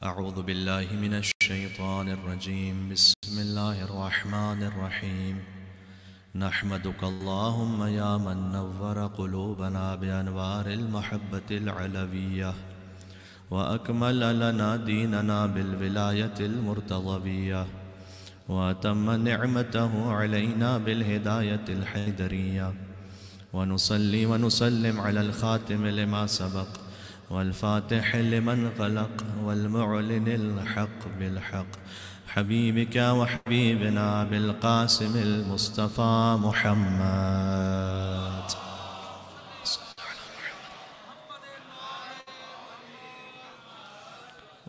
أعوذ بالله من الشيطان الرجيم. بسم الله الرحمن الرحيم. نحمدك اللهم يا من نور قلوبنا بأنوار المحبة العلوية وأكمل لنا ديننا بالولاية المرتضوية وأتم نعمته علينا بالهداية الحيدرية، ونصلي ونسلم على الخاتم لما سبق والفاتح لمن غلق والمعلن الحق بالحق، حبيبك وحبيبنا بالقاسم المصطفى محمد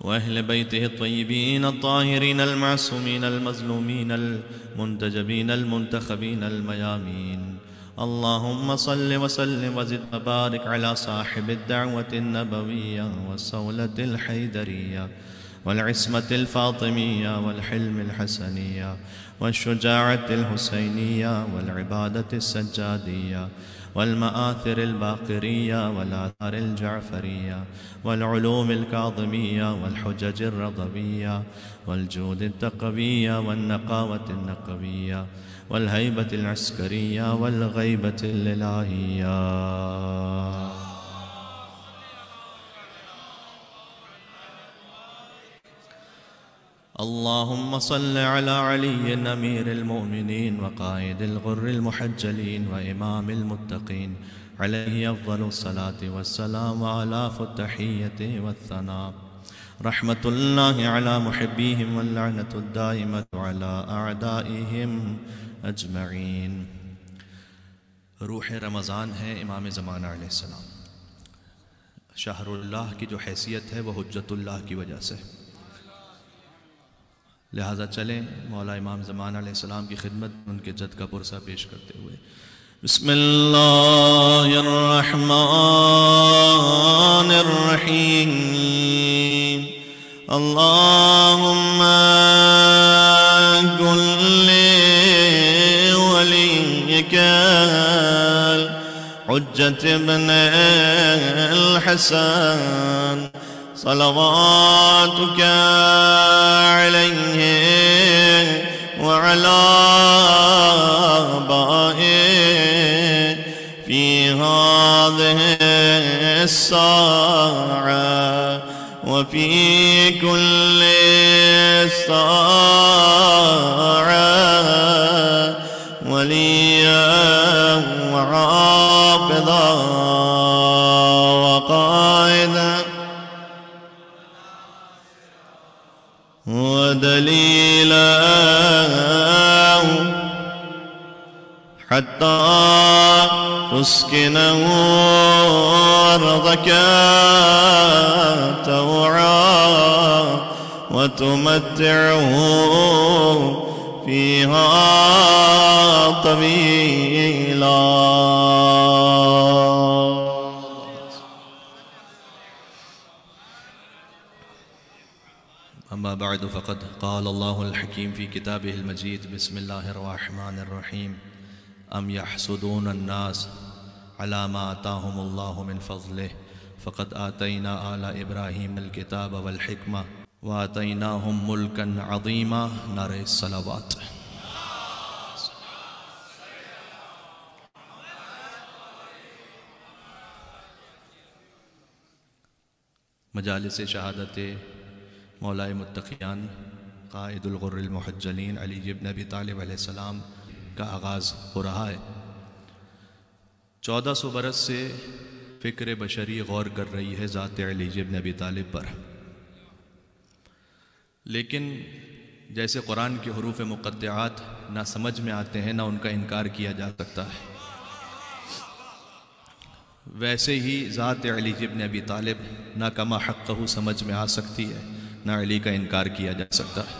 وأهل بيته الطيبين الطاهرين المعصومين المظلومين المنتجبين المنتخبين الميامين. اللهم صل وسلم وزد وبارك على صاحب الدعوة النبوية والصولة الحيدرية والعصمة الفاطمية والحلم الحسنية والشجاعة الحسينية والعبادة السجادية والمآثر الباقرية والآثار الجعفرية والعلوم الكاظمية والحجج الرضوية والجود التقوية والنقاوة النقوية والهيبة العسكرية والغيبة الإلهية. اللهم صل على علي أمير المؤمنين وقائد الغر المحجلين وإمام المتقين، عليه أفضل الصلاة والسلام وآلاف التحية والثناء. رحمة الله على محبيهم واللعنة الدائمة على أعدائهم اجمعین. روح رمضان ہے امام زمانہ علیہ السلام. شہر اللہ کی جو حیثیت ہے وہ حجت اللہ کی وجہ سے، لہذا چلیں مولا امام زمانہ علیہ السلام کی خدمت ان کے جد کا پرسہ پیش کرتے ہوئے بسم اللہ الرحمن الرحیم. اللہم قل حجة ابن الحسن صلواتك عليه وعلى آبائه في هذه الساعة وفي كل ساعة وليا وحافظا وقائدا ودليلا حتى تسكنه أرضك توعا وتمتعه فيها طويلا. أما بعد فقد قال الله الحكيم في كتابه المجيد بسم الله الرحمن الرحيم. أم يحسدون الناس على ما آتاهم الله من فضله فقد آتينا آل إبراهيم الكتاب والحكمة وآتيناهم ملكا عظيما. نعرہ الصلوات. مجالس شہادت مولائے متقیان قائد الغر المحجلین علی بن ابی طالب علیہ السلام کا آغاز ہو رہا ہے. 1400 برس سے فکر بشری غور کر رہی ہے ذات علی بن ابی طالب پر، لیکن جیسے قرآن کے حروف مقطعات نہ سمجھ میں آتے ہیں نہ ان کا انکار کیا جا سکتا ہے، ویسے ہی ذات علی بن ابی طالب نہ کما حقہ سمجھ میں آ سکتی ہے نہ علی کا انکار کیا جا سکتا ہے.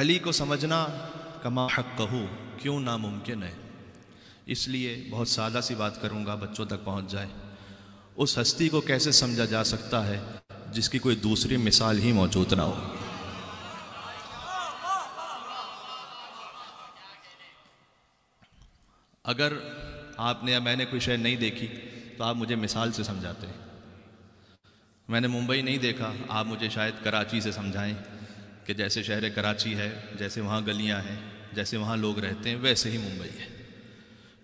علی کو سمجھنا کما حقہ کیوں ناممکن ہے؟ اس لیے بہت سادہ سی بات کروں گا، بچوں تک پہنچ جائے. اس ہستی کو کیسے سمجھا جا سکتا ہے جس کی کوئی دوسری مثال ہی موجود نہ ہو؟ اگر آپ نے یا میں نے کوئی شے نہیں دیکھی تو آپ مجھے مثال سے سمجھاتے ہیں. میں نے ممبئی نہیں دیکھا، آپ مجھے شاید کراچی سے سمجھائیں کہ جیسے شہر کراچی ہے، جیسے وہاں گلیاں ہیں، جیسے وہاں لوگ رہتے ہیں، ویسے ہی ممبئی ہے،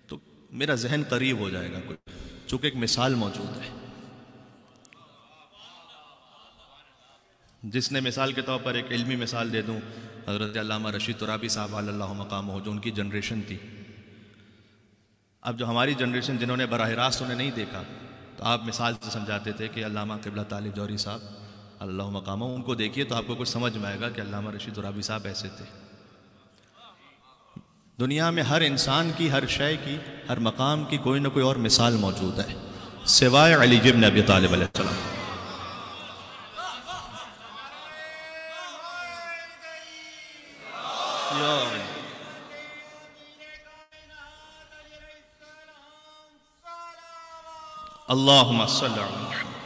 تو میرا ذہن قریب ہو جائے گا کوئی، چونکہ ایک مثال موجود ہے. جس نے مثال کے طور پر ایک علمی مثال دے دوں، حضرت علامہ رشید ترابی صاحب علی اللہ مقامہ، جو ان کی جنریشن تھی. اب جو ہماری جنریشن جنہوں نے براہ راست انہیں نہیں دیکھا، تو آپ مثال سے سمجھاتے تھے کہ علامہ قبلہ طالب جوہری صاحب اللہ مقامہ، ان کو دیکھیے تو آپ کو کچھ سمجھ میں آئے گا کہ علامہ رشید ترابی صاحب ایسے تھے. دنیا میں ہر انسان کی، ہر شے کی، ہر مقام کی کوئی نہ کوئی اور مثال موجود ہے سوائے علی بن ابی طالب علیہ السلام. اللہم صلی علی محمد.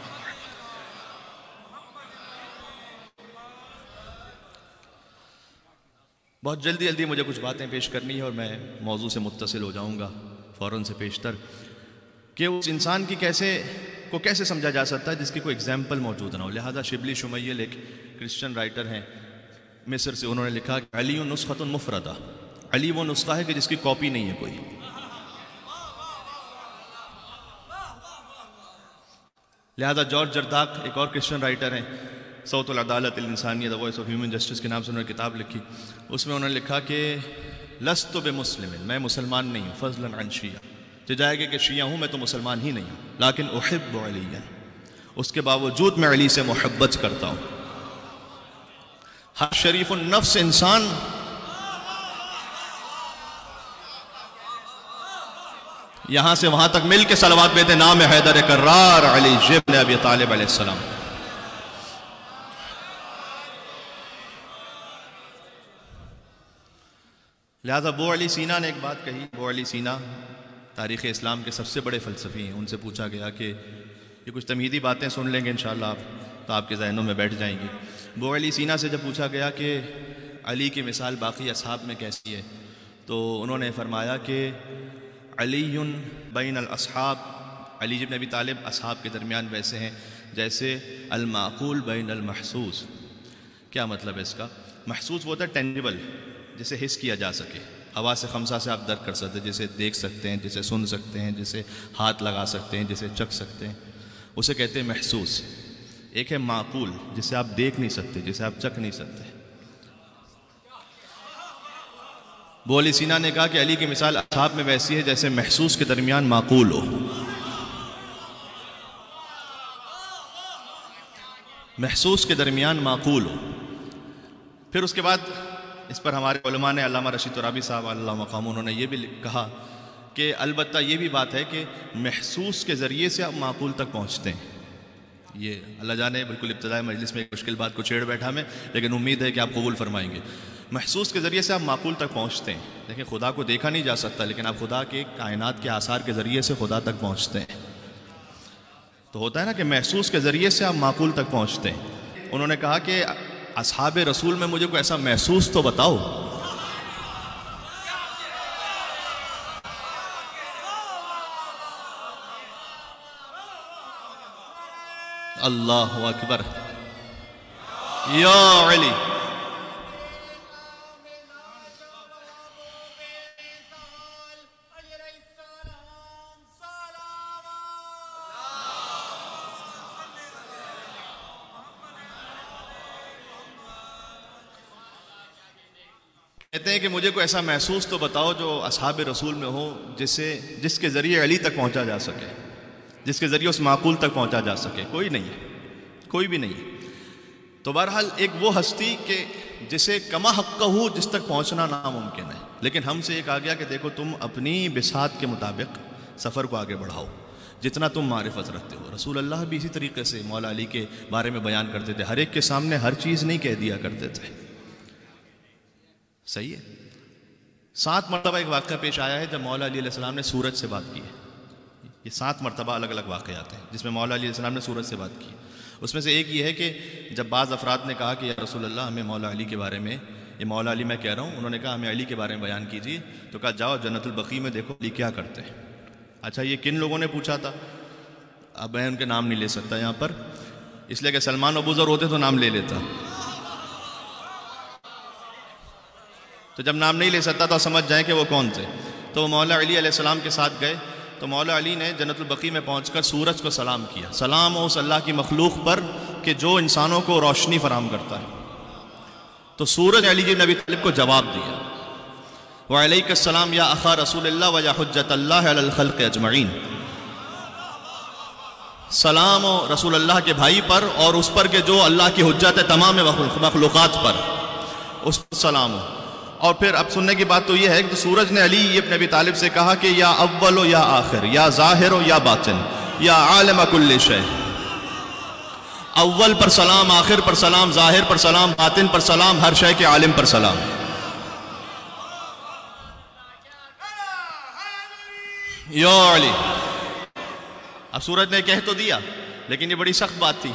بہت جلدی مجھے کچھ باتیں پیش کرنی ہے اور میں موضوع سے متصل ہو جاؤں گا فوراً سے پیشتر، کہ اس انسان کی کیسے سمجھا جا سکتا ہے جس کی کوئی اگزامپل موجود نہ ہو. لہذا شبلی شمیل ایک کرسچن رائٹر ہیں مصر سے، انہوں نے لکھا کہ علی نسخۃ مفردہ، علی وہ نسخہ ہے کہ جس کی کاپی نہیں ہے کوئی. لہذا جارج جرداق ایک اور کرسچن رائٹر ہیں، صوت العدالت الانسانیہ، دی وائس آف ہیومن جسٹس کے نام سے انہوں نے کتاب لکھی. اس میں انہوں نے لکھا کہ لست بمسلم، میں مسلمان نہیں ہوں، فضلا عن شیعہ، جائے گا کہ شیعہ ہوں، میں تو مسلمان ہی نہیں ہوں، لیکن احب علیہ، اس کے باوجود میں علی سے محبت کرتا ہوں. ہر شریف النفس انسان یہاں سے وہاں تک مل کے صلوات بیتے نام حیدر کرار علی ابن ابی طالب علیہ السلام. لہذا بو علی سینا نے ایک بات کہی. بو علی سینا تاریخ اسلام کے سب سے بڑے فلسفی ہیں. ان سے پوچھا گیا کہ یہ کچھ تمہیدی باتیں سن لیں گے انشاءاللہ آپ تو آپ کے ذہنوں میں بیٹھ جائیں گی. بو علی سینا سے جب پوچھا گیا کہ علی کی مثال باقی اصحاب میں کیسی ہے، تو انہوں نے فرمایا کہ علی بین الاصحاب، علی ابن ابی طالب اصحاب کے درمیان ویسے ہیں جیسے المعقول بین المحسوس. کیا مطلب ہے اس کا؟ محسوس وہ ہوتا ہے ٹینجبل، جسے حس کیا جا سکے، حواس خمسہ سے آپ درک کر سکتے ہیں، جسے دیکھ سکتے ہیں، جسے سن سکتے ہیں، جسے ہاتھ لگا سکتے ہیں، جسے چکھ سکتے ہیں، اسے کہتے ہیں محسوس. ایک ہے معقول، جسے آپ دیکھ نہیں سکتے، جسے آپ چکھ نہیں سکتے. بو علی سینا نے کہا کہ علی کی مثال اصحاب میں ویسی ہے جیسے محسوس کے درمیان معقول ہو. محسوس کے درمیان معقول ہو. پھر اس کے بعد اس پر ہمارے علماء نے، علامہ رشید ترابی صاحب اللہ مقام، انہوں نے یہ بھی کہا کہ البتہ یہ بھی بات ہے کہ محسوس کے ذریعے سے آپ معقول تک پہنچتے ہیں. یہ اللہ جانے بالکل ابتدائی مجلس میں ایک مشکل بات کو چھیڑ بیٹھا میں، لیکن امید ہے کہ آپ قبول فرمائیں گے. محسوس کے ذریعے سے آپ معقول تک پہنچتے ہیں. دیکھیں خدا کو دیکھا نہیں جا سکتا، لیکن آپ خدا کے کائنات کے آثار کے ذریعے سے خدا تک پہنچتے ہیں. تو ہوتا ہے نا کہ محسوس کے ذریعے سے آپ معقول تک پہنچتے ہیں. انہوں نے کہا کہ اصحاب رسول میں مجھے کوئی ایسا محسوس تو بتاؤ. اللہ اکبر یا علی. کہتے ہیں کہ مجھے کوئی ایسا محسوس تو بتاؤ جو اصحاب رسول میں ہو، جس کے ذریعے علی تک پہنچا جا سکے، جس کے ذریعے اس معقول تک پہنچا جا سکے. کوئی نہیں ہے، کوئی بھی نہیں ہے. تو بہرحال ایک وہ ہستی کہ جسے کما حق ہو، جس تک پہنچنا ناممکن ہے. لیکن ہم سے ایک آ گیا کہ دیکھو تم اپنی بساط کے مطابق سفر کو آگے بڑھاؤ جتنا تم معرفت رکھتے ہو. رسول اللہ بھی اسی طریقے سے مولا علی کے بارے میں بیان کرتے تھے. ہر ایک کے سامنے ہر چیز نہیں کہہ دیا کرتے تھے. صحیح ہے. 7 مرتبہ ایک واقعہ پیش آیا ہے جب مولا علی علیہ السلام نے سورج سے بات کی ہے. یہ 7 مرتبہ الگ الگ واقعات ہیں جس میں مولا علی علیہ السلام نے سورج سے بات کی. اس میں سے ایک یہ ہے کہ جب بعض افراد نے کہا کہ یا رسول اللہ ہمیں مولا علی کے بارے میں، یہ مولا علی میں کہہ رہا ہوں، انہوں نے کہا ہمیں علی کے بارے میں بیان کیجیے. تو کہا جاؤ جنت البقیع میں دیکھو علی کیا کرتے ہیں. اچھا یہ کن لوگوں نے پوچھا تھا؟ اب میں ان کے نام نہیں لے سکتا یہاں پر. اس لیے کہ سلمان ابو ذر ہوتے تو نام لے لیتا، تو جب نام نہیں لے سکتا تو سمجھ جائیں کہ وہ کون تھے۔ تو وہ مولا علی علیہ السلام کے ساتھ گئے، تو مولا علی نے جنت البقیع میں پہنچ کر سورج کو سلام کیا، سلام ہو اس اللہ کی مخلوق پر کہ جو انسانوں کو روشنی فراہم کرتا ہے۔ تو سورج علی بن ابی طالب کو جواب دیا، وعلیک السلام یا اخا رسول اللہ و یا حجت اللہ علی الخلق اجمعین، سلام ہو رسول اللہ کے بھائی پر اور اس پر کہ جو اللہ کی حجت ہے تمام مخلوقات پر، اس پر سلام ہو۔ اور پھر اب سننے کی بات تو یہ ہے کہ سورج نے علی ابن ابی طالب سے کہا کہ یا اول و یا آخر، یا ظاہر و یا باطن، یا عالم کل شے، اول پر سلام، آخر پر سلام، ظاہر پر سلام، باطن پر سلام، ہر شے کے عالم پر سلام۔ یا علی، اب سورج نے کہہ تو دیا لیکن یہ بڑی سخت بات تھی،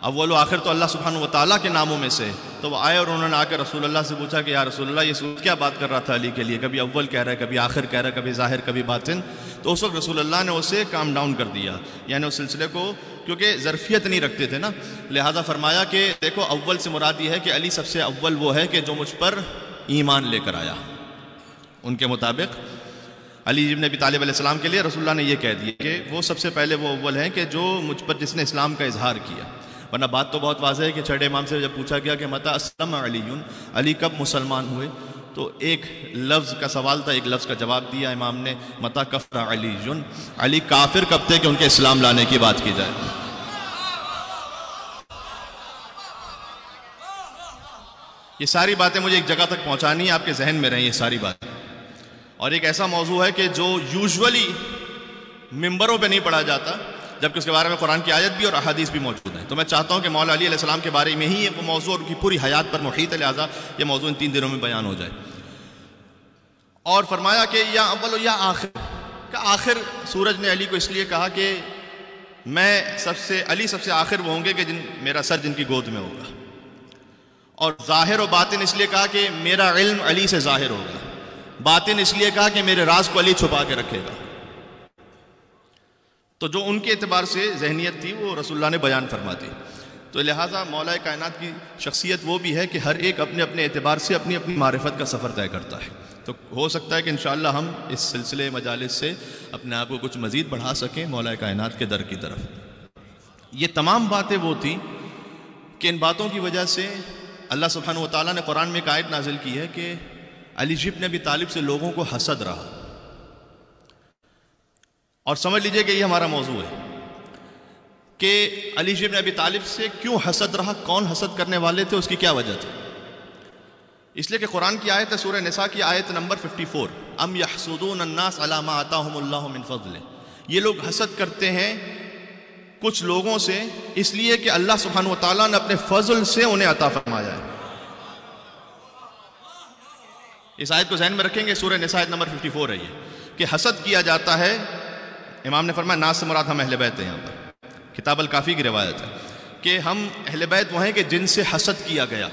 اول و آخر تو اللہ سبحانہ و تعالیٰ کے ناموں میں سے۔ تو وہ آئے اور انہوں نے آ کر رسول اللہ سے پوچھا کہ یا رسول اللہ یہ سورج کیا بات کر رہا تھا علی کے لیے، کبھی اول کہہ رہا ہے، کبھی آخر کہہ رہا ہے، کبھی ظاہر، کبھی باطن۔ تو اس وقت رسول اللہ نے اسے کام ڈاؤن کر دیا، یعنی اس سلسلے کو، کیونکہ ظرفیت نہیں رکھتے تھے نا، لہذا فرمایا کہ دیکھو اول سے مراد یہ ہے کہ علی سب سے اول وہ ہے کہ جو مجھ پر ایمان لے کر آیا۔ ان کے مطابق علی ابن ابی طالب علیہ السلام کے لیے رسول اللہ نے یہ کہہ دیا کہ وہ سب سے پہلے وہ اول ہیں کہ جو مجھ پر جس نے اسلام کا اظہار کیا۔ ورنہ بات تو بہت واضح ہے کہ چھٹے امام سے جب پوچھا گیا کہ متى اسلم علی، علی کب مسلمان ہوئے، تو ایک لفظ کا سوال تھا، ایک لفظ کا جواب دیا امام نے، متى کفر علی، علی کافر کب تھے کہ ان کے اسلام لانے کی بات کی جائے۔ یہ ساری باتیں مجھے ایک جگہ تک پہنچانی ہے، آپ کے ذہن میں رہیں یہ ساری باتیں، اور ایک ایسا موضوع ہے کہ جو یوزولی ممبروں پہ نہیں پڑھا جاتا، جبکہ اس کے بارے میں قرآن کی آیت بھی اور احادیث بھی موجود ہیں۔ تو میں چاہتا ہوں کہ مولا علی علیہ السلام کے بارے میں ہی وہ موضوع اور ان کی پوری حیات پر محیط ہے، لہٰذا یہ موضوع ان 3 دنوں میں بیان ہو جائے۔ اور فرمایا کہ یا اول و یا آخر، کہ آخر سورج نے علی کو اس لیے کہا کہ علی سب سے آخر وہ ہوں گے کہ میرا سر جن کی گود میں ہوگا، اور ظاہر و باطن اس لیے کہا کہ میرا علم علی سے ظاہر ہوگا، باطن اس لیے کہا کہ میرے راز کو علی چھپا کے رکھے گا۔ تو جو ان کے اعتبار سے ذہنیت تھی وہ رسول اللہ نے بیان فرما دی۔ تو لہٰذا مولا کائنات کی شخصیت وہ بھی ہے کہ ہر ایک اپنے اپنے اعتبار سے اپنی اپنی معرفت کا سفر طے کرتا ہے۔ تو ہو سکتا ہے کہ انشاءاللہ ہم اس سلسلے مجالس سے اپنے آپ کو کچھ مزید بڑھا سکیں مولا کائنات کے در کی طرف۔ یہ تمام باتیں وہ تھیں کہ ان باتوں کی وجہ سے اللہ سبحانہ و تعالیٰ نے قرآن میں ایک آیت نازل کی ہے کہ علی ابن ابی طالب سے لوگوں کو حسد رہا۔ اور سمجھ لیجئے کہ یہ ہمارا موضوع ہے کہ علی ابن ابی طالب سے کیوں حسد رہا، کون حسد کرنے والے تھے، اس کی کیا وجہ تھی۔ اس لیے کہ قرآن کی آیت ہے سورہ نساء کی آیت نمبر 54، ام یحسدون الناس علی ما آتاہم اللہ من فضلہ، یہ لوگ حسد کرتے ہیں کچھ لوگوں سے اس لیے کہ اللہ سبحانہ و تعالیٰ نے اپنے فضل سے انہیں عطا فرمایا ہے۔ اس آیت کو ذہن میں رکھیں گے، سورہ نساء آیت نمبر 54 ہے یہ، کہ حسد کیا جاتا ہے۔ امام نے فرمایا ناس سے مراد ہم اہل بیت ہیں، یہاں پر کتاب الکافی کی روایت ہے کہ ہم اہل بیت وہ ہیں کہ جن سے حسد کیا گیا،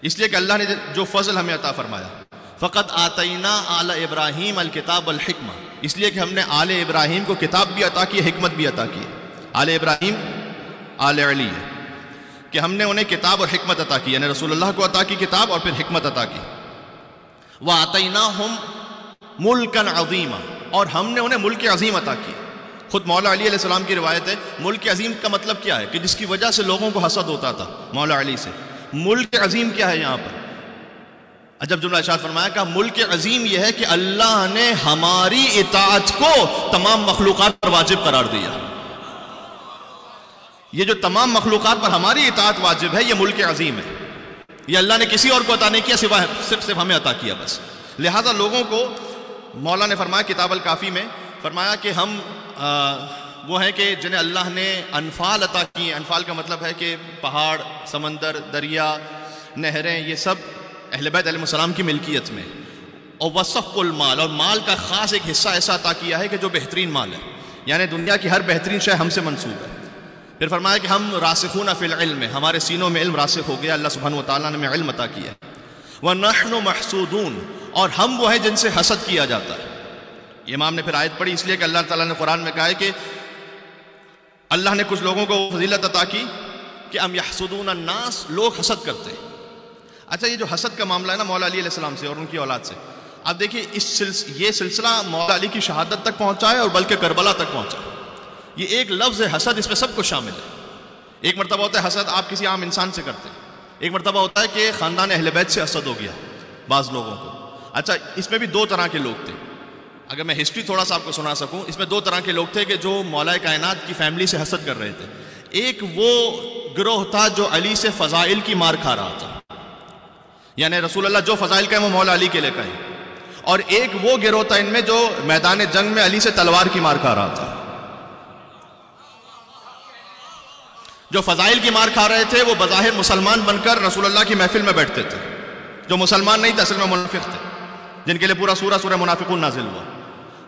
اس لیے کہ اللہ نے جو فضل ہمیں عطا فرمایا، فقط آتینا آل ابراہیم الکتاب والحکمہ، اس لیے کہ ہم نے آل ابراہیم کو کتاب بھی عطا کی، حکمت بھی عطا کی۔ آل ابراہیم آل علی ہے کہ ہم نے انہیں کتاب اور حکمت عطا کی، یعنی رسول اللہ کو عطا کی کتاب اور پھر حکمت عطا کی۔ وَآتَيْنَاهُمْ مُلْكًا عَظِيمًا، اور ہم نے انہیں ملک عظیم عطا کی۔ خود مولا علی علیہ السلام کی روایت ہے، ملک عظیم کا مطلب کیا ہے کہ جس کی وجہ سے لوگوں کو حسد ہوتا تھا مولا علی سے۔ ملک عظیم کیا ہے یہاں پر؟ عجب جملہ ارشاد فرمایا کہ ملک عظیم یہ ہے کہ اللہ نے ہماری اطاعت کو تمام مخلوقات پر واجب قرار دیا۔ یہ جو تمام مخلوقات پر ہماری اطاعت واجب ہے، یہ ملک عظیم ہے، یہ اللہ نے کسی اور کو عطا نہیں کیا، صرف ہمیں عطا کیا بس۔ لہذا لوگوں کو مولا نے فرمایا کتاب الکافی میں، فرمایا کہ ہم وہ ہیں کہ جنہیں اللہ نے انفال عطا کی۔ انفال کا مطلب ہے کہ پہاڑ، سمندر، دریا، نہریں، یہ سب اہل بیت علیہ السلام کی ملکیت میں۔ اور وصف المال، اور مال کا خاص ایک حصہ ایسا عطا کیا ہے کہ جو بہترین مال ہے، یعنی دنیا کی ہر بہترین شے ہم سے منسوب ہے۔ پھر فرمایا کہ ہم راسخون فی العلم، ہمارے سینوں میں علم راسخ ہو گیا، اللہ سبحانہ و تعالیٰ نے ہمیں علم عطا کیا۔ وَنَحْنُ مَحْسُودُونَ، اور ہم وہ ہیں جن سے حسد کیا جاتا ہے۔ امام نے پھر آیت پڑھی اس لیے کہ اللہ تعالیٰ نے قرآن میں کہا ہے کہ اللہ نے کچھ لوگوں کو فضیلت عطا کی کہ ام یحسدون الناس، لوگ حسد کرتے ہیں۔ اچھا، یہ جو حسد کا معاملہ ہے نا مولا علی علیہ السلام سے اور ان کی اولاد سے، آپ دیکھیے یہ سلسلہ مولا علی کی شہادت تک پہنچا ہے اور بلکہ کربلا تک پہنچا ہے۔ یہ ایک لفظ ہے حسد، اس میں سب کچھ شامل ہے۔ ایک مرتبہ ہوتا ہے حسد آپ کسی عام انسان سے کرتے ہیں، ایک مرتبہ ہوتا ہے کہ خاندان اہل بیت سے حسد ہو گیا بعض لوگوں کو۔ اچھا، اس میں بھی دو طرح کے لوگ تھے، اگر میں ہسٹری تھوڑا سا آپ کو سنا سکوں، اس میں دو طرح کے لوگ تھے کہ جو مولا کائنات کی فیملی سے حسد کر رہے تھے۔ ایک وہ گروہ تھا جو علی سے فضائل کی مار کھا رہا تھا، یعنی رسول اللہ جو فضائل کہیں وہ مولا علی کے لے کہیں، اور ایک وہ گروہ تھا ان میں جو میدان جنگ میں علی سے تلوار کی مار کھا رہا تھا۔ جو فضائل کی مار کھا رہے تھے وہ بظاہر مسلمان بن کر رسول اللہ کی محفل میں بیٹھتے تھے، جو مسلمان نہیں تھے اصل میں منافق تھے، جن کے لیے پورا سورہ منافقون نازل ہوا۔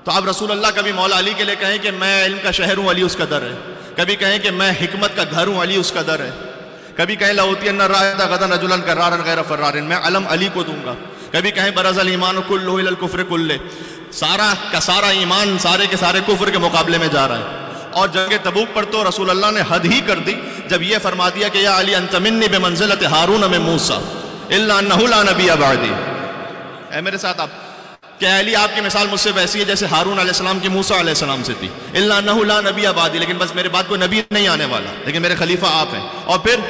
تو اب رسول اللہ کبھی مولا علی کے لیے کہیں کہ میں علم کا شہر ہوں، علی اس کا در ہے، کبھی کہیں کہ میں حکمت کا گھر ہوں، علی اس کا در ہے، کبھی کہیں لَأُوتِيَنَّ الرَّائِدَ غَدًا رَجُلًا كَرَّارًا غَيْرَ فَرَّارٍ، میں علم علی کو دوں گا، کبھی کہیں بَرَزَ الْإِيمَانُ كُلُّهُ إِلَى الْكُفْرِ كُلِّهِ، سارا کا سارا ایمان سارے کے سارے کفر کے مقابلے میں جا رہا ہے۔ اور جنگ تبوک پر تو رسول اللہ نے حد ہی کر دی جب یہ فرما دیا کہ یا علی انت منی بمنزلت ہارون من موسیٰ الا انہ لا نبی بعدی، اے میرے ساتھ آپ کہ علی آپ کی مثال مجھ سے ویسی ہے جیسے ہارون علیہ السلام کی موسیٰ علیہ السلام سے تھی، الا انہ لا نبی بعدی، لیکن بس میرے بعد کوئی نبی نہیں آنے والا، لیکن میرے خلیفہ آپ ہیں۔ اور پھر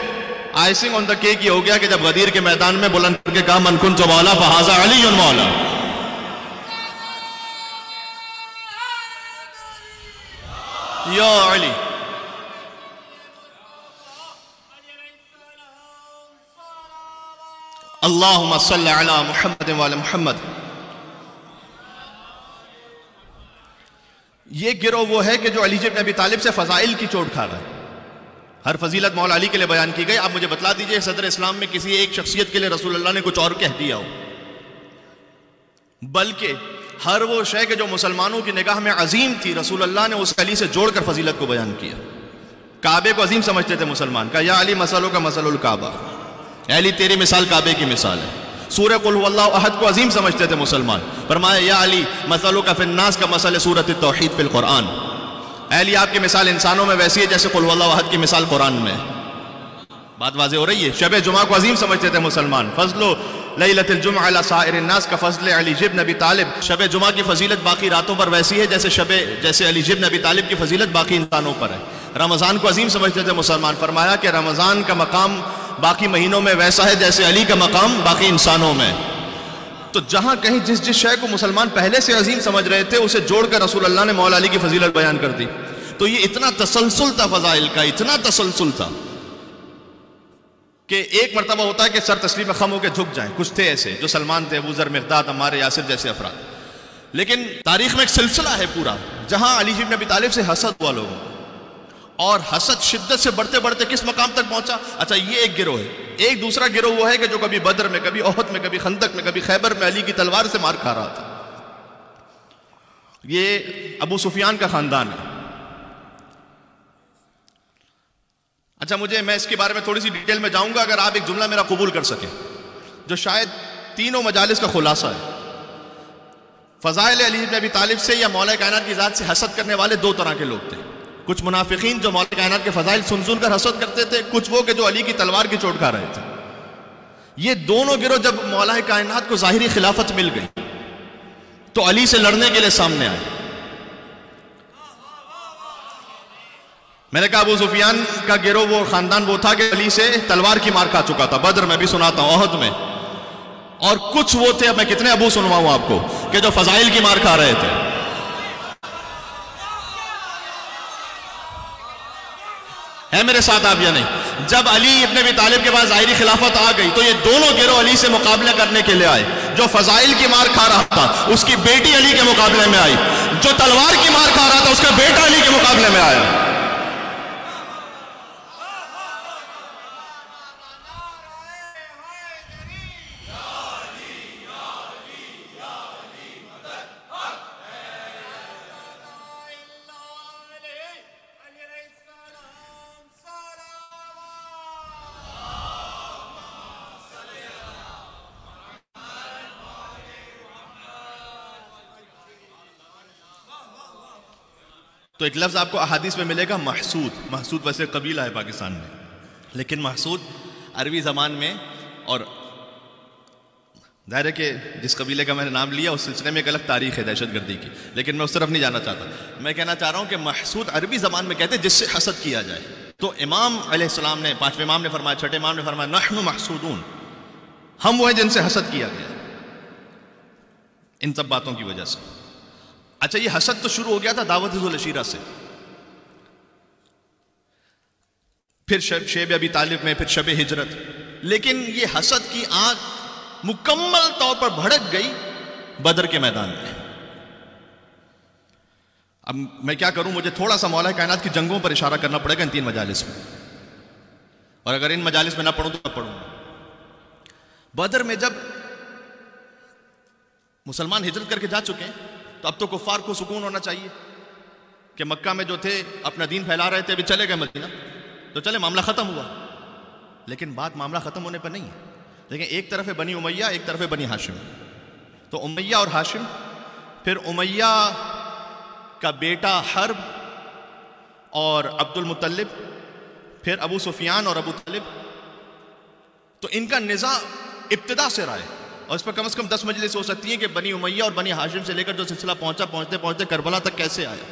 آئسنگ آن دا کیک یہ ہو گیا کہ جب غدیر کے میدان میں بلند کر کے کہا من کنت مولا فہذا علی مولا۔ یا علی، اللہم صلی علی محمد وعلی محمد۔ یہ گروہ وہ ہے کہ جو علی بن ابی طالب سے فضائل کی چوٹ کھا رہا ہے۔ ہر فضیلت مولا علی کے لیے بیان کی گئی۔ آپ مجھے بتلا دیجئے صدر اسلام میں کسی ایک شخصیت کے لیے رسول اللہ نے کچھ اور کہہ دیا ہو، بلکہ ہر وہ شے کہ جو مسلمانوں کی نگاہ میں عظیم تھی رسول اللہ نے اس علی سے جوڑ کر فضیلت کو بیان کیا۔ کعبے کو عظیم سمجھتے تھے مسلمان، کہا یا علی مثلوں کا مثل الکعبہ، اے علی تیری مثال کعبے کی مثال ہے۔ سورہ قل هو اللہ احد کو عظیم سمجھتے تھے مسلمان، فرمایا یا علی مثلوں کا فی الناس کا مثل سورۃ التوحید فی القرآن، اے علی آپ کی مثال انسانوں میں ویسی ہے جیسے قل هو اللہ احد کی مثال قرآن میں۔ بات واضح ہو رہی ہے۔ شب جمعہ کو عظیم سمجھتے تھے مسلمان، فضل لیلۃ الجمعہ علی سائر الناس کا فضل علی بن ابی طالب، شب جمعہ کی فضیلت باقی راتوں پر ویسی ہے جیسے علی بن ابی طالب کی فضیلت باقی انسانوں پر ہے۔ رمضان کو عظیم سمجھتے تھے مسلمان، فرمایا کہ رمضان کا مقام باقی مہینوں میں ویسا ہے جیسے علی کا مقام باقی انسانوں میں۔ تو جہاں کہیں جس شے کو مسلمان پہلے سے عظیم سمجھ رہے تھے اسے جوڑ کر رسول اللہ نے مولا علی کی فضیلت بیان کر دی۔ تو یہ اتنا تسلسل تھا فضائل کا، اتنا تسلسل تھا کہ ایک مرتبہ ہوتا ہے کہ سر تسلیم خم ہو کے جھک جائیں، کچھ تھے ایسے جو سلمان تھے، ابو ذر، مقداد، عمار، یاسر جیسے افراد، لیکن تاریخ میں ایک سلسلہ ہے پورا جہاں علی بن ابی طالب سے حسد ہوا لوگوں، اور حسد شدت سے بڑھتے بڑھتے کس مقام تک پہنچا۔ اچھا، یہ ایک گروہ ہے۔ ایک دوسرا گروہ وہ ہے کہ جو کبھی بدر میں، کبھی احد میں، کبھی خندق میں، کبھی خیبر میں علی کی تلوار سے مار کھا رہا تھا۔ یہ ابو سفیان کا خاندان ہے۔ اچھا، میں اس کے بارے میں تھوڑی سی ڈیٹیل میں جاؤں گا اگر آپ ایک جملہ میرا قبول کر سکیں جو شاید تینوں مجالس کا خلاصہ ہے۔ فضائل علی بن ابی طالب سے یا مولا کائنات کی ذات سے حسد کرنے والے دو طرح کے لوگ تھے۔ کچھ منافقین جو مولا کائنات کے فضائل سن کر حسد کرتے تھے، کچھ وہ کہ جو علی کی تلوار کی چوٹ کھا رہے تھے۔ یہ دونوں گروہ جب مولا کائنات کو ظاہری خلافت مل گئی تو علی سے لڑنے کے لیے سامنے آئے۔ میں نے کہا ابو سفیان کا گروہ وہ خاندان وہ تھا کہ علی سے تلوار کی مار کھا چکا تھا، بدر میں بھی سناتا ہوں، احد میں، اور کچھ وہ تھے، اب میں کتنے ابو سنواؤں آپ کو، کہ جو فضائل کی مار کھا رہے تھے۔ ہے میرے ساتھ آپ یا نہیں؟ جب علی ابن ابی طالب کے پاس ظاہری خلافت آ گئی تو یہ دونوں گروہ علی سے مقابلہ کرنے کے لیے آئے۔ جو فضائل کی مار کھا رہا تھا اس کی بیٹی علی کے مقابلے میں آئی، جو تلوار کی مار کھا رہا تھا اس کا بیٹا علی کے مقابلے میں آیا۔ تو ایک لفظ آپ کو احادیث میں ملے گا محسود. محسود ویسے قبیلہ ہے پاکستان میں، لیکن محسود عربی زبان میں، اور ظاہر ہے کہ جس قبیلے کا میں نے نام لیا اس سلسلے میں ایک الگ تاریخ ہے دہشت گردی کی، لیکن میں اس طرف نہیں جانا چاہتا. میں کہنا چاہ رہا ہوں کہ محسود عربی زبان میں کہتے ہیں جس سے حسد کیا جائے. تو امام علیہ السلام نے، پانچویں امام نے فرمایا، چھٹے امام نے فرمایا نحن محسودون، ہم وہ ہیں جن سے حسد کیا گیا ان سب باتوں کی وجہ سے. اچھا، یہ حسد تو شروع ہو گیا تھا دعوت ذو العشیرہ سے، پھر شیب ابی طالب میں، پھر شب ہجرت. لیکن یہ حسد کی آگ مکمل طور پر بھڑک گئی بدر کے میدان میں. اب میں کیا کروں، مجھے تھوڑا سا مولا کائنات کی جنگوں پر اشارہ کرنا پڑے گا ان 3 مجالس میں، اور اگر ان مجالس میں نہ پڑھوں تو نہ پڑھوں. بدر میں جب مسلمان ہجرت کر کے جا چکے ہیں تو اب تو کفار کو سکون ہونا چاہیے کہ مکہ میں جو تھے اپنا دین پھیلا رہے تھے، ابھی چلے گئے مدینہ تو چلے معاملہ ختم ہوا. لیکن بات معاملہ ختم ہونے پر نہیں ہے. لیکن ایک طرف ہے بنی امیہ، ایک طرف ہے بنی ہاشم. تو امیہ اور ہاشم، پھر امیہ کا بیٹا حرب اور عبد المطلب، پھر ابو سفیان اور ابو طالب. تو ان کا نزاع ابتدا سے رہا ہے، اور اس پر کم از کم 10 مجلس ہو سکتی ہیں کہ بنی امیہ اور بنی ہاشم سے لے کر جو سلسلہ پہنچتے پہنچتے کربلا تک کیسے آیا.